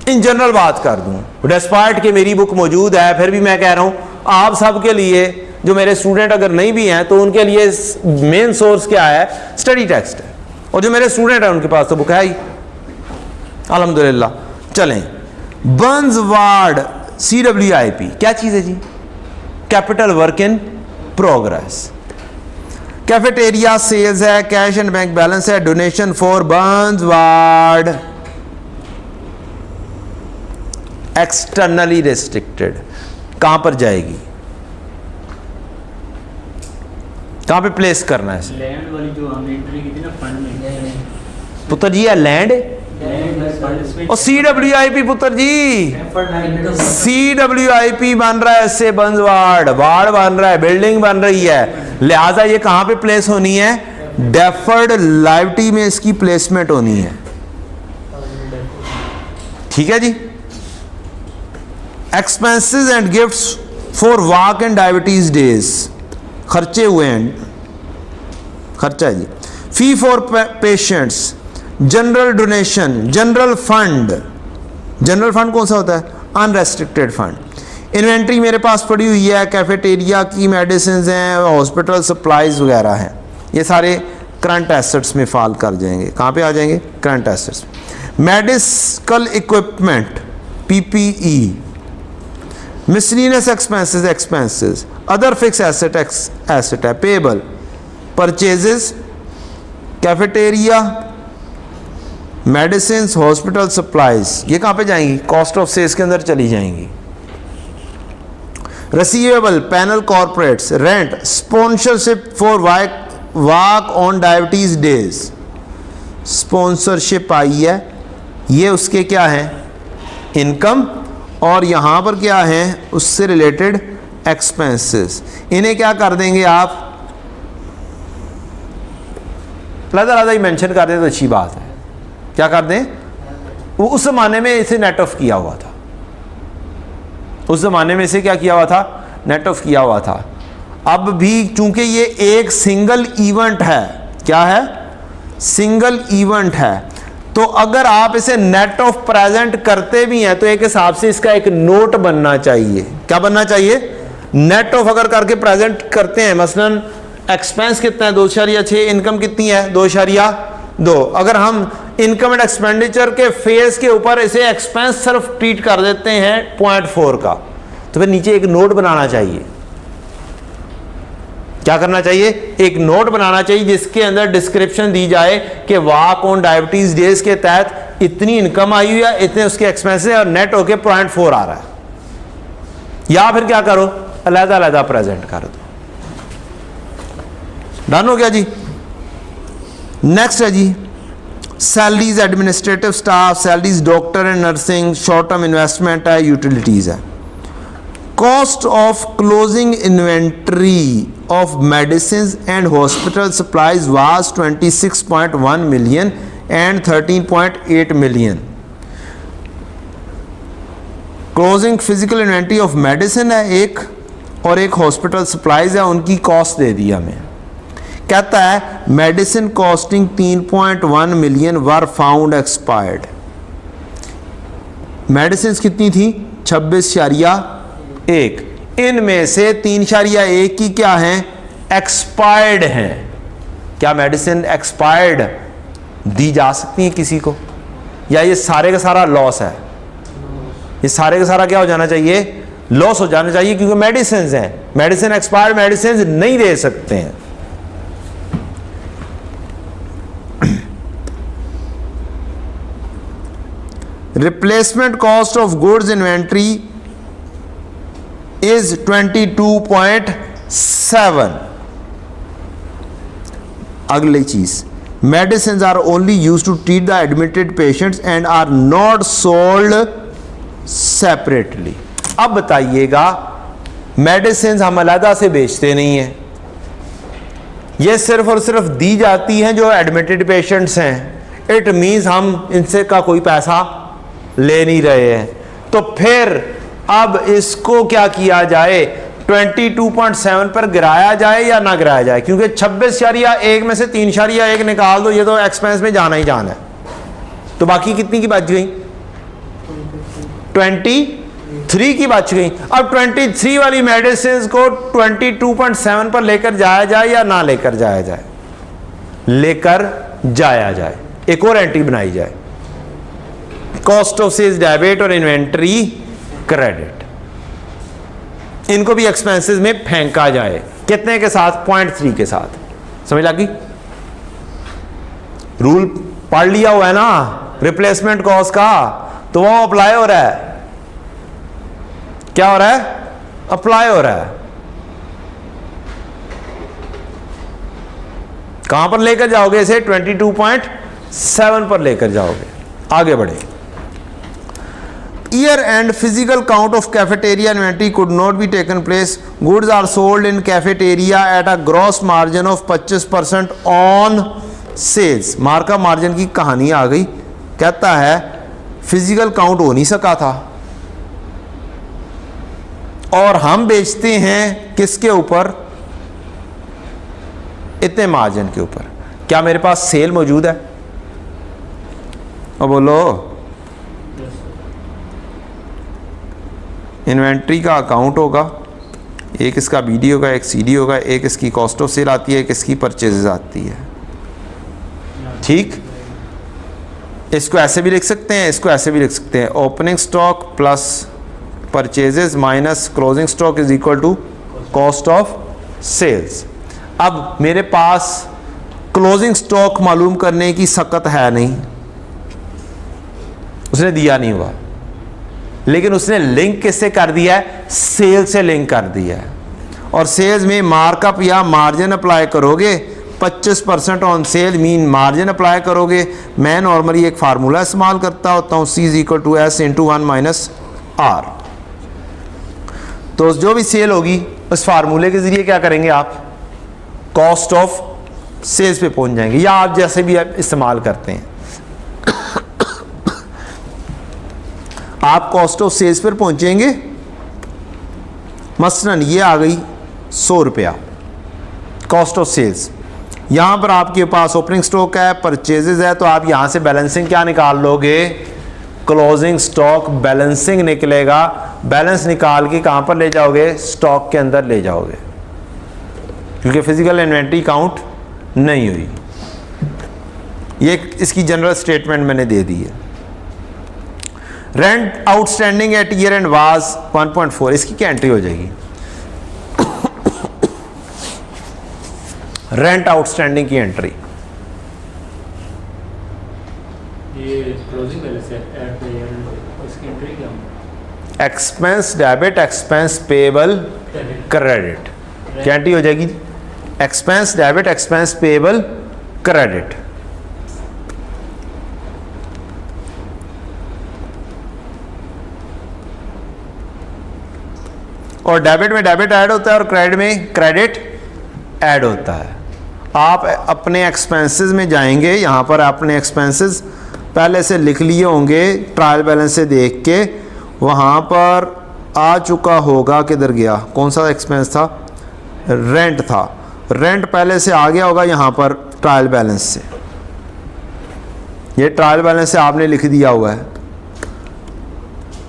इन जनरल बात कर दूं, डिस्पाइट कि मेरी बुक मौजूद है, फिर भी मैं कह रहा हूं आप सब के लिए, जो मेरे स्टूडेंट अगर नहीं भी हैं तो उनके लिए मेन सोर्स क्या है, स्टडी टेक्स्ट है, और जो मेरे स्टूडेंट हैं उनके पास तो बुक है ही अल्हम्दुलिल्लाह। चलें, बर्न्सवार्ड CWIP क्या चीज़ है जी? Capital work in progress. Cafeteria sales है, कैश एंड बैंक बैलेंस है, donation for burns ward, externally restricted. कहां पर जाएगी, कहां पे प्लेस करना है? लैंड वाली जो हमने एंट्री की थी ना फंड में, पुत्र जी है लैंड और CWIP पुत्र जी, CWIP बन रहा है, इससे बर्न्सवार्ड वार्ड बन रहा है, बिल्डिंग बन रही है, लिहाजा ये कहां पे प्लेस होनी है? डेफर्ड लायबिलिटी में इसकी प्लेसमेंट होनी है। ठीक है जी। Expenses and gifts for walk and diabetes days, खर्चे हुए हैं, खर्चा है जी। Fee for patients, general donation, general fund. General fund कौन सा होता है? Unrestricted fund. इन्वेंट्री मेरे पास पड़ी हुई है, कैफेटेरिया की मेडिसिन हैं, हॉस्पिटल सप्लाईज वगैरह हैं, ये सारे करंट एसेट्स में फॉल कर जाएंगे। कहाँ पे आ जाएंगे? Current assets. Medical equipment PPE, miscellaneous expenses, other fix asset है, payable, purchases, cafeteria, medicine, hospital supplies, ये कहाँ पे जाएंगी? कॉस्ट ऑफ सेल्स के अंदर चली जाएंगी। Receivable, panel corporates, rent, sponsorship for walk on diabetes days, sponsorship आई है, ये उसके क्या है? इनकम, और यहाँ पर क्या है उससे रिलेटेड एक्सपेंसेस, इन्हें क्या कर देंगे आप अलग ही मेंशन कर दें तो अच्छी बात है। क्या कर दें, वो उस ज़माने में इसे नेट ऑफ किया हुआ था, उस ज़माने में इसे क्या किया हुआ था, नेट ऑफ किया हुआ था। अब भी चूंकि ये एक सिंगल इवेंट है, क्या है, सिंगल इवेंट है, तो अगर आप इसे नेट ऑफ प्रेजेंट करते भी हैं तो एक हिसाब से इसका एक नोट बनना चाहिए। क्या बनना चाहिए, नेट ऑफ अगर करके प्रेजेंट करते हैं, मसलन एक्सपेंस कितना है 2.6, इनकम कितनी है 2.2, अगर हम इनकम एंड एक्सपेंडिचर के फेज के ऊपर इसे एक्सपेंस सिर्फ ट्रीट कर देते हैं 0.4 का, तो फिर नीचे एक नोट बनाना चाहिए। क्या करना चाहिए, एक नोट बनाना चाहिए जिसके अंदर डिस्क्रिप्शन दी जाए कि वाक ऑन डायबिटीज डेज के तहत इतनी इनकम आई हुई है, इतने उसके एक्सपेंसेस और नेट होके 0.4 आ रहा है। या फिर क्या करो, अलग-अलग प्रेजेंट कर दो। डन हो गया जी। नेक्स्ट है जी salaries administrative staff, salaries doctor and nursing, short term investment है, यूटिलिटीज है। Cost of closing inventory of medicines and hospital supplies was 26.1 million and 13.8 million. Closing physical inventory of medicine है एक, और एक hospital supplies है, उनकी cost दे दी हमें। कहता है medicine costing 3.1 million were found expired. medicines कितनी थी 26.1, इनमें से 3.1 की क्या है, एक्सपायर्ड हैं। क्या मेडिसिन एक्सपायर्ड दी जा सकती है किसी को, या ये सारे का सारा लॉस है, ये सारे का सारा क्या हो जाना चाहिए, लॉस हो जाना चाहिए, क्योंकि मेडिसिन हैं, मेडिसिन एक्सपायर्ड मेडिसिन नहीं दे सकते हैं। Replacement cost of goods inventory is 22.7. अगली चीज, medicines are only used to treat the admitted patients and are not sold separately. अब बताइएगा, medicines हम अलग से बेचते नहीं हैं, ये सिर्फ और सिर्फ दी जाती हैं जो admitted patients हैं। It means हम इनसे का कोई पैसा ले नहीं रहे हैं। तो फिर अब इसको क्या किया जाए, 22.7 पर गिराया जाए या ना गिराया जाए, क्योंकि 26.1 में से 3.1 निकाल दो, ये तो एक्सपेंस में जाना ही जाना है। तो बाकी कितनी की बच गई, 23 की बच गई। अब 23 वाली मेडिसिन को 22.7 पर लेकर जाया जाए या ना लेकर जाया जाए, लेकर जाया जाए। एक और एंट्री बनाई जाए, कॉस्ट ऑफ सेल्स डेबिट और इन्वेंट्री क्रेडिट, इनको भी एक्सपेंसेस में फेंका जाए। कितने के साथ, 0.3 के साथ। समझ लगी, रूल पढ़ लिया हुआ है ना रिप्लेसमेंट कॉस्ट का, तो वो अप्लाई हो रहा है। क्या हो रहा है, अप्लाई हो रहा है। कहां पर लेकर जाओगे इसे, 22.7 पर लेकर जाओगे। आगे बढ़े, year end physical count of cafeteria inventory could not be taken place. Goods are sold in cafeteria at a gross margin of 25% on sales. Markup margin की कहानी आ गई। कहता है फिजिकल काउंट हो नहीं सका था और हम बेचते हैं किसके ऊपर, इतने मार्जिन के ऊपर। क्या मेरे पास सेल मौजूद है, और बोलो, इन्वेंट्री का अकाउंट होगा, एक इसका बीडी होगा, एक सीडी होगा, एक इसकी कॉस्ट ऑफ सेल आती है, एक इसकी परचेजेस आती है। ठीक, इसको ऐसे भी लिख सकते हैं, इसको ऐसे भी लिख सकते हैं, opening stock plus purchases minus closing stock is equal to cost of sales. अब मेरे पास क्लोजिंग स्टॉक मालूम करने की सकत है नहीं, उसने दिया नहीं हुआ, लेकिन उसने लिंक किससे कर दिया है, सेल से लिंक कर दिया है। और सेल्स में मार्कअप या मार्जिन अप्लाई करोगे, 25% on sale mean margin apply करोगे। मैं नॉर्मली एक फार्मूला इस्तेमाल करता होता हूँ, C = S × 1 - आर। तो जो भी सेल होगी उस फार्मूले के जरिए क्या करेंगे आप, कॉस्ट ऑफ सेल्स पे पहुंच जाएंगे, या आप जैसे भी आप इस्तेमाल करते हैं आप कॉस्ट ऑफ सेल्स पर पहुंचेंगे। मसलन ये आ गई 100 रुपया कॉस्ट ऑफ सेल्स, यहाँ पर आपके पास ओपनिंग स्टॉक है, परचेजेज है, तो आप यहाँ से बैलेंसिंग क्या निकाल लोगे, क्लोजिंग स्टॉक बैलेंसिंग निकलेगा। बैलेंस निकाल के कहाँ पर ले जाओगे, स्टॉक के अंदर ले जाओगे, क्योंकि फिजिकल इन्वेंट्री काउंट नहीं हुई। ये इसकी जनरल स्टेटमेंट मैंने दे दी है। Rent outstanding at year and was 1.4, इसकी क्या एंट्री हो जाएगी, रेंट आउटस्टैंडिंग की एंट्री। ये क्लोजिंग बैलेंस है एट द ईयर, इसकी एंट्री क्या होगी, expense debit, expense payable, credit, क्या एंट्री हो जाएगी, expense debit, expense payable, credit. और डेबिट में डेबिट ऐड होता है और क्रेडिट में क्रेडिट ऐड होता है। आप अपने एक्सपेंसेस में जाएंगे, यहाँ पर आपने एक्सपेंसेस पहले से लिख लिए होंगे ट्रायल बैलेंस से देख के, वहाँ पर आ चुका होगा, किधर गया, कौन सा एक्सपेंस था, रेंट था, रेंट पहले से आ गया होगा यहाँ पर ट्रायल बैलेंस से, ये ट्रायल बैलेंस से आपने लिख दिया हुआ है,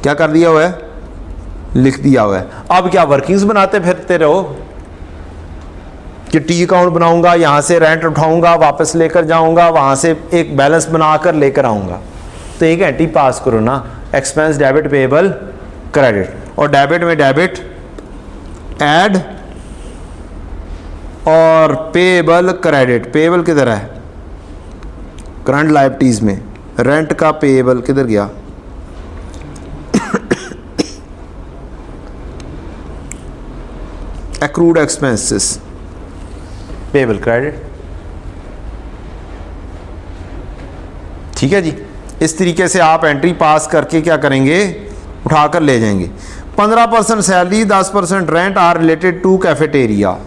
क्या कर दिया हुआ है, लिख दिया हुआ है। अब क्या वर्किंग्स बनाते फिरते रहो कि टी अकाउंट बनाऊंगा, यहाँ से रेंट उठाऊंगा, वापस लेकर जाऊंगा, वहाँ से एक बैलेंस बनाकर लेकर आऊंगा, तो एक एंट्री पास करो ना, एक्सपेंस डेबिट पेबल क्रेडिट, और डेबिट में डेबिट ऐड और पेबल क्रेडिट। पेबल किधर है, करंट लायबिलिटीज में, रेंट का पेबल किधर गया, एक्रूड एक्सपेंसेस पेबल क्रेडिट। ठीक है जी, इस तरीके से आप एंट्री पास करके क्या करेंगे, उठाकर ले जाएंगे। 15% salary, 10% rent are related to cafeteria.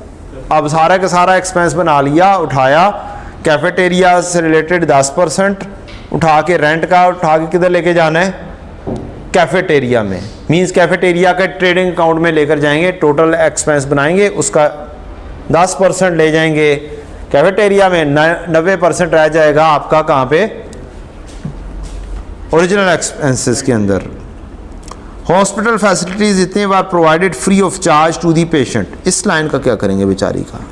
अब सारा का सारा एक्सपेंस बना लिया, उठाया, कैफेटेरिया से रिलेटेड 10% उठा के, रेंट का उठा के किधर लेके जाना है, कैफेटेरिया में, मींस कैफेटेरिया का ट्रेडिंग अकाउंट में लेकर जाएंगे, टोटल एक्सपेंस बनाएंगे, उसका 10% ले जाएंगे कैफेटेरिया में, 90% रह जाएगा आपका कहाँ पे, ओरिजिनल एक्सपेंसेस के अंदर। हॉस्पिटल फैसिलिटीज इतने बार provided free of charge to the patient, इस लाइन का क्या करेंगे बेचारी का,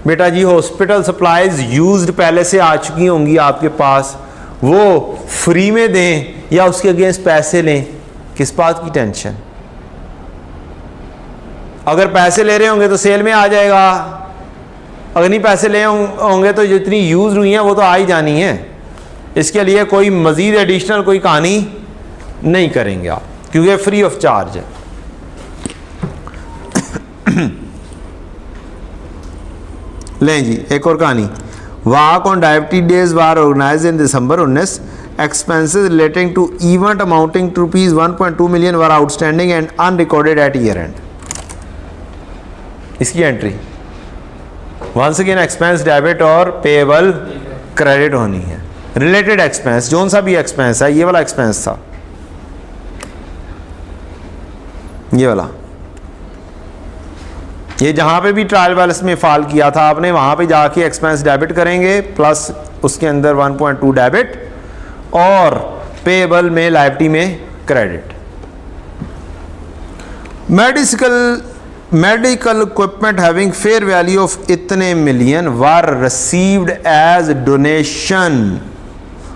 बेटा जी हॉस्पिटल सप्लाईज यूज्ड पहले से आ चुकी होंगी आपके पास, वो फ्री में दें या उसके अगेंस्ट पैसे लें, किस बात की टेंशन। अगर पैसे ले रहे होंगे तो सेल में आ जाएगा, अगर नहीं पैसे ले होंगे तो जितनी यूज हुई हैं वो तो आ ही जानी है, इसके लिए कोई मजीद एडिशनल कोई कहानी नहीं करेंगे आप, क्योंकि फ्री ऑफ चार्ज है। लें जी एक और कहानी, walk on diabetes days was organized in December 19, expenses relating to event amounting to ₹1.2 million were outstanding and unrecorded at year end. इसकी entry once again expense debit और पेएबल क्रेडिट होनी है। Related expense, zone सा भी expense है, ये वाला expense था, ये वाला, ये जहाँ पे भी ट्रायल बैलेंस में फाल किया था आपने, वहाँ पे जाके एक्सपेंस डेबिट करेंगे, प्लस उसके अंदर 1.2 डेबिट और पेएबल में लायबिलिटी में credit. Medical equipment having fair value of इतने million were received as donation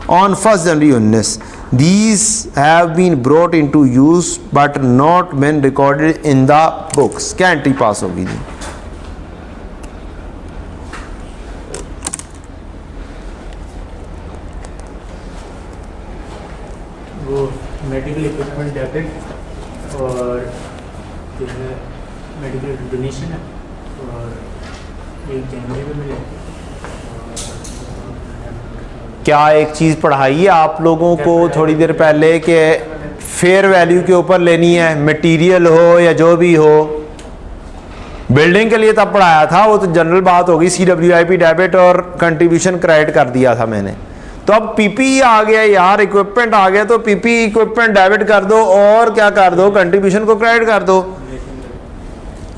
on 1st January 19. These have been brought into use but not been recorded in the books. क्या entry पास होगी जी? वो medical equipment debit और जो है medical donation है, और एक जनवरी में मिले। क्या एक चीज़ पढ़ाई है आप लोगों को थोड़ी देर पहले कि फेयर वैल्यू के ऊपर लेनी है, मटेरियल हो या जो भी हो। बिल्डिंग के लिए तब पढ़ाया था, वो तो जनरल बात होगी, CWIP डेबिट और कंट्रीब्यूशन क्रेडिट कर दिया था मैंने। तो अब PPE आ गया यार, इक्विपमेंट आ गया, तो PPE इक्विपमेंट डेबिट कर दो और क्या कर दो, कंट्रीब्यूशन को क्रेडिट कर दो,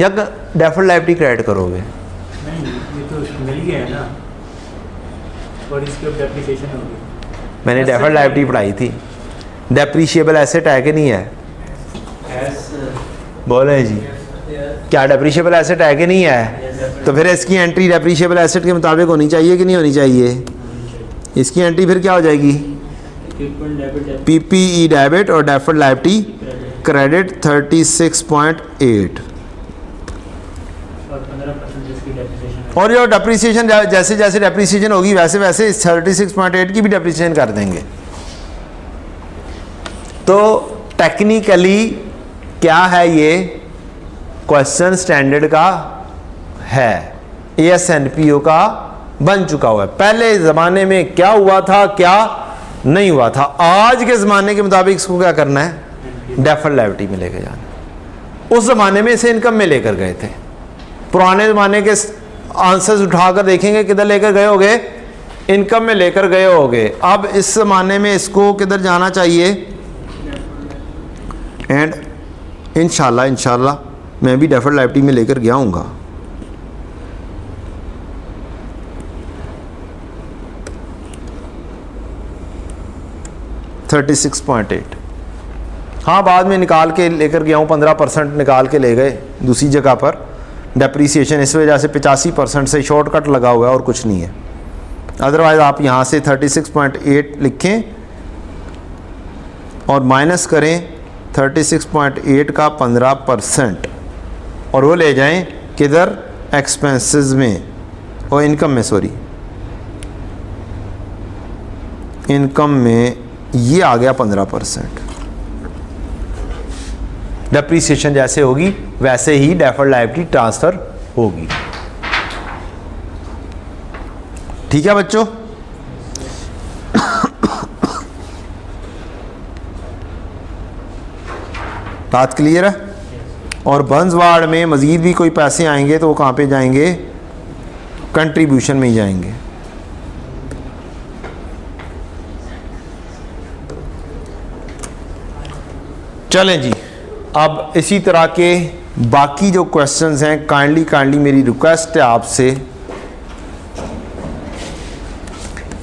या डेफर्ड लायबिलिटी क्रेडिट करोगे? नहीं, ये तो मिल गया है ना, और इसके ऊपर डेप्रिसिएशन होगी। मैंने डेफर्ड लायबिलिटी पढ़ाई थी। डेप्रीशिएबल एसेट है कि नहीं है? बोले जी, क्या डेप्रीशिएबल एसेट है कि नहीं है? तो फिर इसकी एंट्री डेप्रीशिएबल एसेट के मुताबिक होनी चाहिए कि नहीं होनी चाहिए? इसकी एंट्री फिर क्या हो जाएगी? PPE डेबिट और डेफर्ड लायबिलिटी क्रेडिट 36.8, और जो डेप्रीसिएशन जैसे जैसे डेप्रीसिएशन होगी वैसे वैसे इस 36.8 की भी डेप्रीसिएशन कर देंगे। तो टेक्निकली क्या है, ये क्वेश्चन स्टैंडर्ड का है, ASNPO का बन चुका हुआ है। पहले ज़माने में क्या हुआ था, क्या नहीं हुआ था, आज के ज़माने के मुताबिक इसको क्या करना है, डेफर्ड लायबिलिटी में लेकर जाना। उस ज़माने में इसे इनकम में लेकर गए थे। पुराने ज़माने के आंसर्स उठाकर देखेंगे किधर लेकर गए होगे, इनकम में लेकर गए होगे। अब इस ज़माने में इसको किधर जाना चाहिए, एंड इंशाल्लाह मैं भी डेफर्ड लायबिलिटी में लेकर गया हूँगा। $36.8, हाँ बाद में निकाल के लेकर गया हूँ, 15% निकाल के ले गए दूसरी जगह पर डेप्रीसिएशन, इस वजह से 85% से शॉर्टकट लगा हुआ है और कुछ नहीं है। अदरवाइज़ आप यहाँ से 36.8 लिखें और माइनस करें 36.8 का 15% और वो ले जाएं किधर, एक्सपेंसेस में और इनकम में, सॉरी इनकम में ये आ गया 15%। डेप्रीसिएशन जैसे होगी वैसे ही डेफर्ड लायबिलिटी ट्रांसफ़र होगी। ठीक है बच्चों? बात क्लियर है? और बंसवाड़ में मज़ीद भी कोई पैसे आएंगे तो वो कहाँ पे जाएंगे, कंट्रीब्यूशन में ही जाएंगे। चलें जी, अब इसी तरह के बाकी जो क्वेश्चंस हैं, काइंडली मेरी रिक्वेस्ट है आपसे,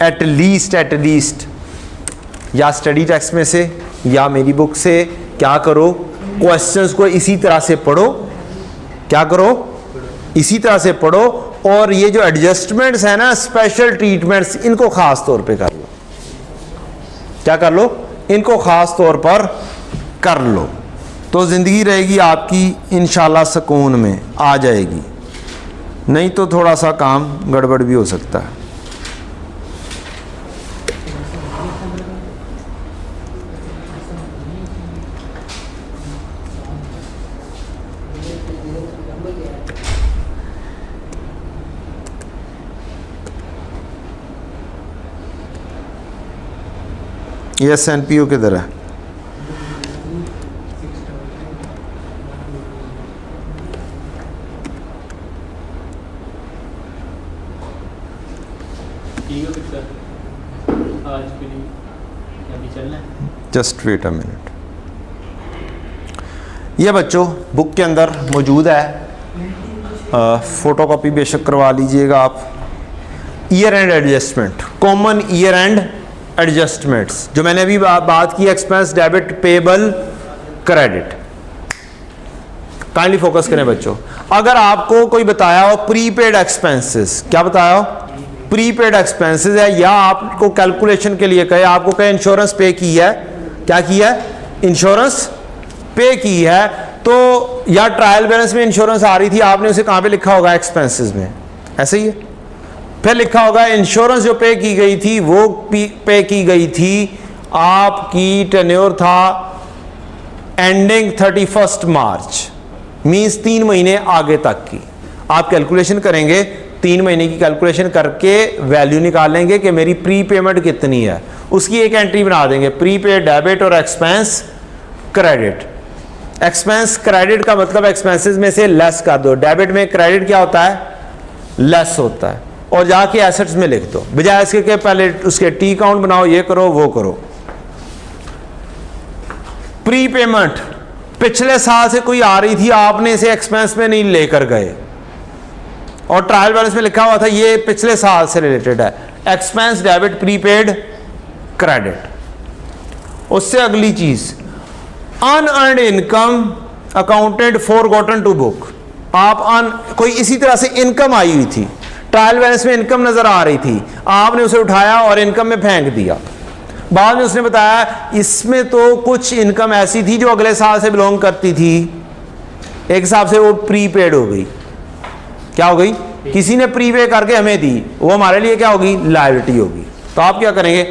एट लीस्ट या स्टडी टेक्स्ट में से या मेरी बुक से क्या करो, क्वेश्चंस को इसी तरह से पढ़ो। क्या करो, इसी तरह से पढ़ो, और ये जो एडजस्टमेंट्स है ना, स्पेशल ट्रीटमेंट्स, इनको खास तौर पे कर लो। क्या कर लो, इनको खास तौर पर कर लो, तो ज़िंदगी रहेगी आपकी इंशाल्लाह सुकून में आ जाएगी। नहीं तो थोड़ा सा काम गड़बड़ भी हो सकता है। ASNPO किधर है? आज के लिए अभी चलना है। Just wait a minute. ये बच्चों बुक के अंदर मौजूद है, फ़ोटो कॉपी बेशक करवा लीजिएगा आप। Year and adjustment, common year and adjustments, जो मैंने अभी बात की, expense debit payable credit. Kindly focus करें बच्चों। अगर आपको कोई बताया हो प्रीपेड एक्सपेंसेस, क्या बताया हो, प्रीपेड एक्सपेंसेस है, या आपको कैलकुलेशन के लिए कहे, आपको कहे इंश्योरेंस पे की है, क्या किया है, इंश्योरेंस पे की है, तो या ट्रायल बैलेंस में इंश्योरेंस आ रही थी, आपने उसे कहाँ पे लिखा होगा, एक्सपेंसेस में, ऐसे ही है। फिर लिखा होगा इंश्योरेंस जो पे की गई थी वो पे की गई थी, आपकी टेन्योर था एंडिंग 31 मार्च, मीन्स 3 महीने आगे तक की। आप कैलकुलेशन करेंगे 3 महीने की कैलकुलेशन करके वैल्यू निकालेंगे कि मेरी प्री पेमेंट कितनी है, उसकी एक एंट्री बना देंगे, प्री पेड डेबिट और एक्सपेंस क्रेडिट। एक्सपेंस क्रेडिट का मतलब एक्सपेंसेस में से लेस कर दो, डेबिट में क्रेडिट क्या होता है, लेस होता है, और जाके एसेट्स में लिख दो, बजाय इसके कि पहले उसके टी अकाउंट बनाओ, ये करो वो करो। प्री पेमेंट पिछले साल से कोई आ रही थी, आपने इसे एक्सपेंस में नहीं लेकर गए और ट्रायल बैलेंस में लिखा हुआ था ये पिछले साल से रिलेटेड है, एक्सपेंस डेबिट प्रीपेड क्रेडिट। उससे अगली चीज unearned income accounted forgotten to book. आप कोई इसी तरह से इनकम आई हुई थी, ट्रायल बैलेंस में इनकम नजर आ रही थी, आपने उसे उठाया और इनकम में फेंक दिया। बाद में उसने बताया इसमें तो कुछ इनकम ऐसी थी जो अगले साल से बिलोंग करती थी, एक हिसाब से वो प्रीपेड हो गई। क्या हो गई, किसी ने प्रीपे करके हमें दी, वो हमारे लिए क्या होगी, लायबिलिटी होगी। तो आप क्या करेंगे,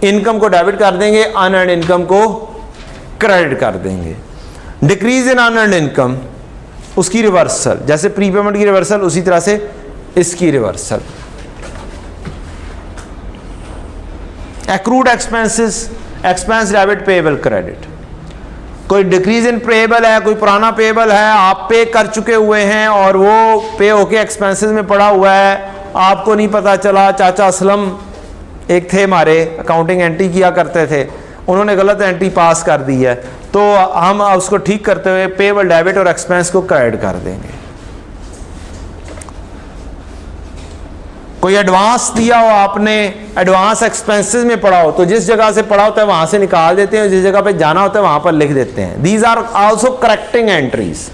इनकम को डेबिट कर देंगे, अनअर्न्ड इनकम को क्रेडिट कर देंगे। डिक्रीज इन अनअर्न्ड इनकम, उसकी रिवर्सल, जैसे प्रीपेमेंट की रिवर्सल उसी तरह से इसकी reversal. Accrued expenses, expense debit payable credit. कोई डिक्रीज इन पेएबल है, कोई पुराना पेएबल है, आप पे कर चुके हुए हैं और वो पे होके एक्सपेंसेस में पड़ा हुआ है, आपको नहीं पता चला। चाचा असलम एक थे हमारे, अकाउंटिंग एंट्री किया करते थे, उन्होंने गलत एंट्री पास कर दी है, तो हम उसको ठीक करते हुए पेएबल डेबिट और एक्सपेंस को क्रेडिट कर देंगे। कोई एडवांस दिया हो आपने, एडवांस एक्सपेंसेस में पड़ा हो, तो जिस जगह से पड़ा होता है वहां से निकाल देते हैं, जिस जगह पे जाना होता है वहां पर लिख देते हैं। These are also correcting entries,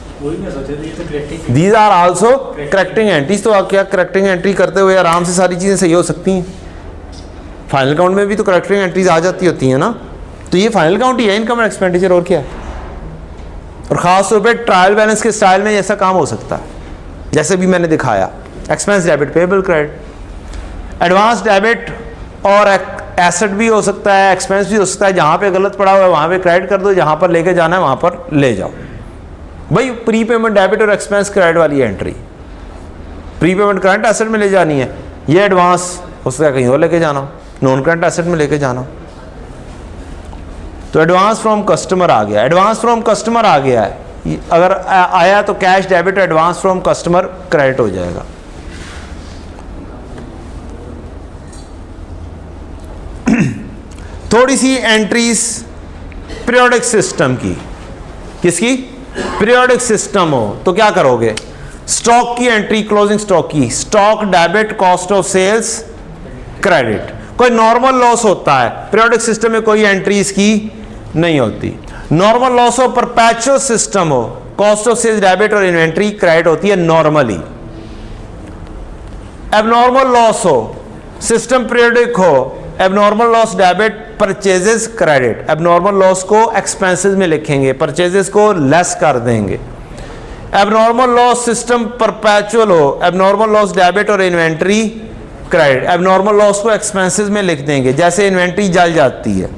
these are also correcting entries. तो क्या करेक्टिंग एंट्री करते हुए आराम से सारी चीजें सही हो सकती हैं। फाइनल अकाउंट में भी तो करेक्टिंग एंट्रीज आ जाती होती हैं ना, तो ये फाइनल अकाउंट ही है, इनकम एंड एक्सपेंडिचर और क्या है। और खास तौर पर ट्रायल बैलेंस के स्टाइल में ऐसा काम हो सकता है, जैसे भी मैंने दिखाया, expense debit payable credit, advance debit और एसेट भी हो सकता है, एक्सपेंस भी हो सकता है। जहां पे गलत पड़ा हुआ है वहां पे क्रेडिट कर दो, जहां पर लेके जाना है वहां पर ले जाओ। भाई प्री पेमेंट डेबिट और एक्सपेंस क्रेडिट वाली entry, pre payment current asset में ले जानी है, ये एडवांस हो सकता है कहीं और लेके जाना, नॉन करंट एसेट में लेके जाना। तो एडवांस फ्रॉम कस्टमर आ गया, एडवांस फ्रॉम कस्टमर आ गया है, अगर आया तो cash debit advance from customer credit हो जाएगा। थोड़ी सी एंट्रीज पीरियोडिक सिस्टम की, किसकी, पीरियोडिक सिस्टम हो तो क्या करोगे, स्टॉक की एंट्री, क्लोजिंग स्टॉक की, stock debit cost of sales credit. कोई नॉर्मल लॉस होता है, पीरियोडिक सिस्टम में कोई एंट्रीज की नहीं होती। नॉर्मल लॉस हो, परपेचुअल सिस्टम हो, कॉस्ट ऑफ सेल्स डेबिट और इन्वेंट्री क्रेडिट होती है नॉर्मली। एबनॉर्मल लॉस हो, सिस्टम पीरियोडिक हो, abnormal loss debit, purchases credit. Abnormal loss को एक्सपेंसेस में लिखेंगे, परचेजेस को लेस कर देंगे। एबनॉर्मल लॉस सिस्टम परपेचुअल हो, एबनॉर्मल लॉस डेबिट और इन्वेंट्री क्रेडिट। एबनॉर्मल लॉस को एक्सपेंसेस में लिख देंगे, जैसे इन्वेंट्री जल जाती है।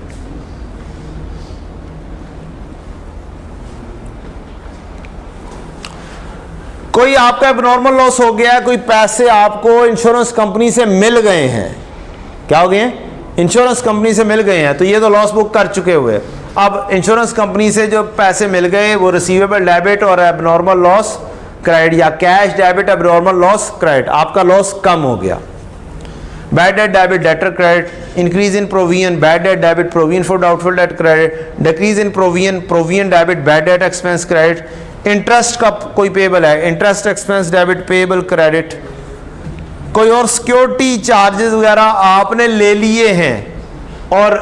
कोई आपका एबनॉर्मल लॉस हो गया, कोई पैसे आपको इंश्योरेंस कंपनी से मिल गए हैं, क्या हो गए हैं, इंश्योरेंस कंपनी से मिल गए हैं, तो ये तो लॉस बुक कर चुके हुए। अब इंश्योरेंस कंपनी से जो पैसे मिल गए वो रिसीवेबल डेबिट और एबनॉर्मल लॉस क्रेडिट, या cash debit abnormal loss credit, आपका लॉस कम हो गया। Bad debt debit debtor credit, increase in provision bad debt debit provision for doubtful debt credit, decrease in provision provision debit bad debt expense credit. Interest का कोई payable है, interest expense debit payable credit. कोई और security charges वगैरह आपने ले लिए हैं और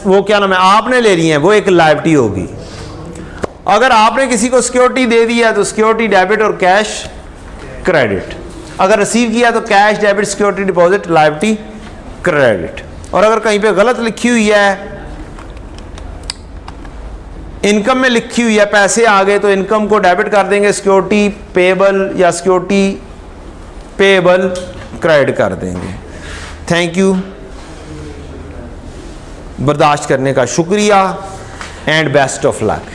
वो क्या नाम है, आपने ले लिए हैं, वो एक लायबिलिटी होगी। अगर आपने किसी को सिक्योरिटी दे दी है तो सिक्योरिटी डेबिट और कैश क्रेडिट। अगर रिसीव किया तो cash debit security deposit liability credit. और अगर कहीं पे गलत लिखी हुई है, इनकम में लिखी हुई है, पैसे आ गए तो इनकम को डेबिट कर देंगे, सिक्योरिटी पेएबल या सिक्योरिटी पेएबल क्रेडिट कर देंगे। थैंक यू, बर्दाश्त करने का शुक्रिया एंड बेस्ट ऑफ लक।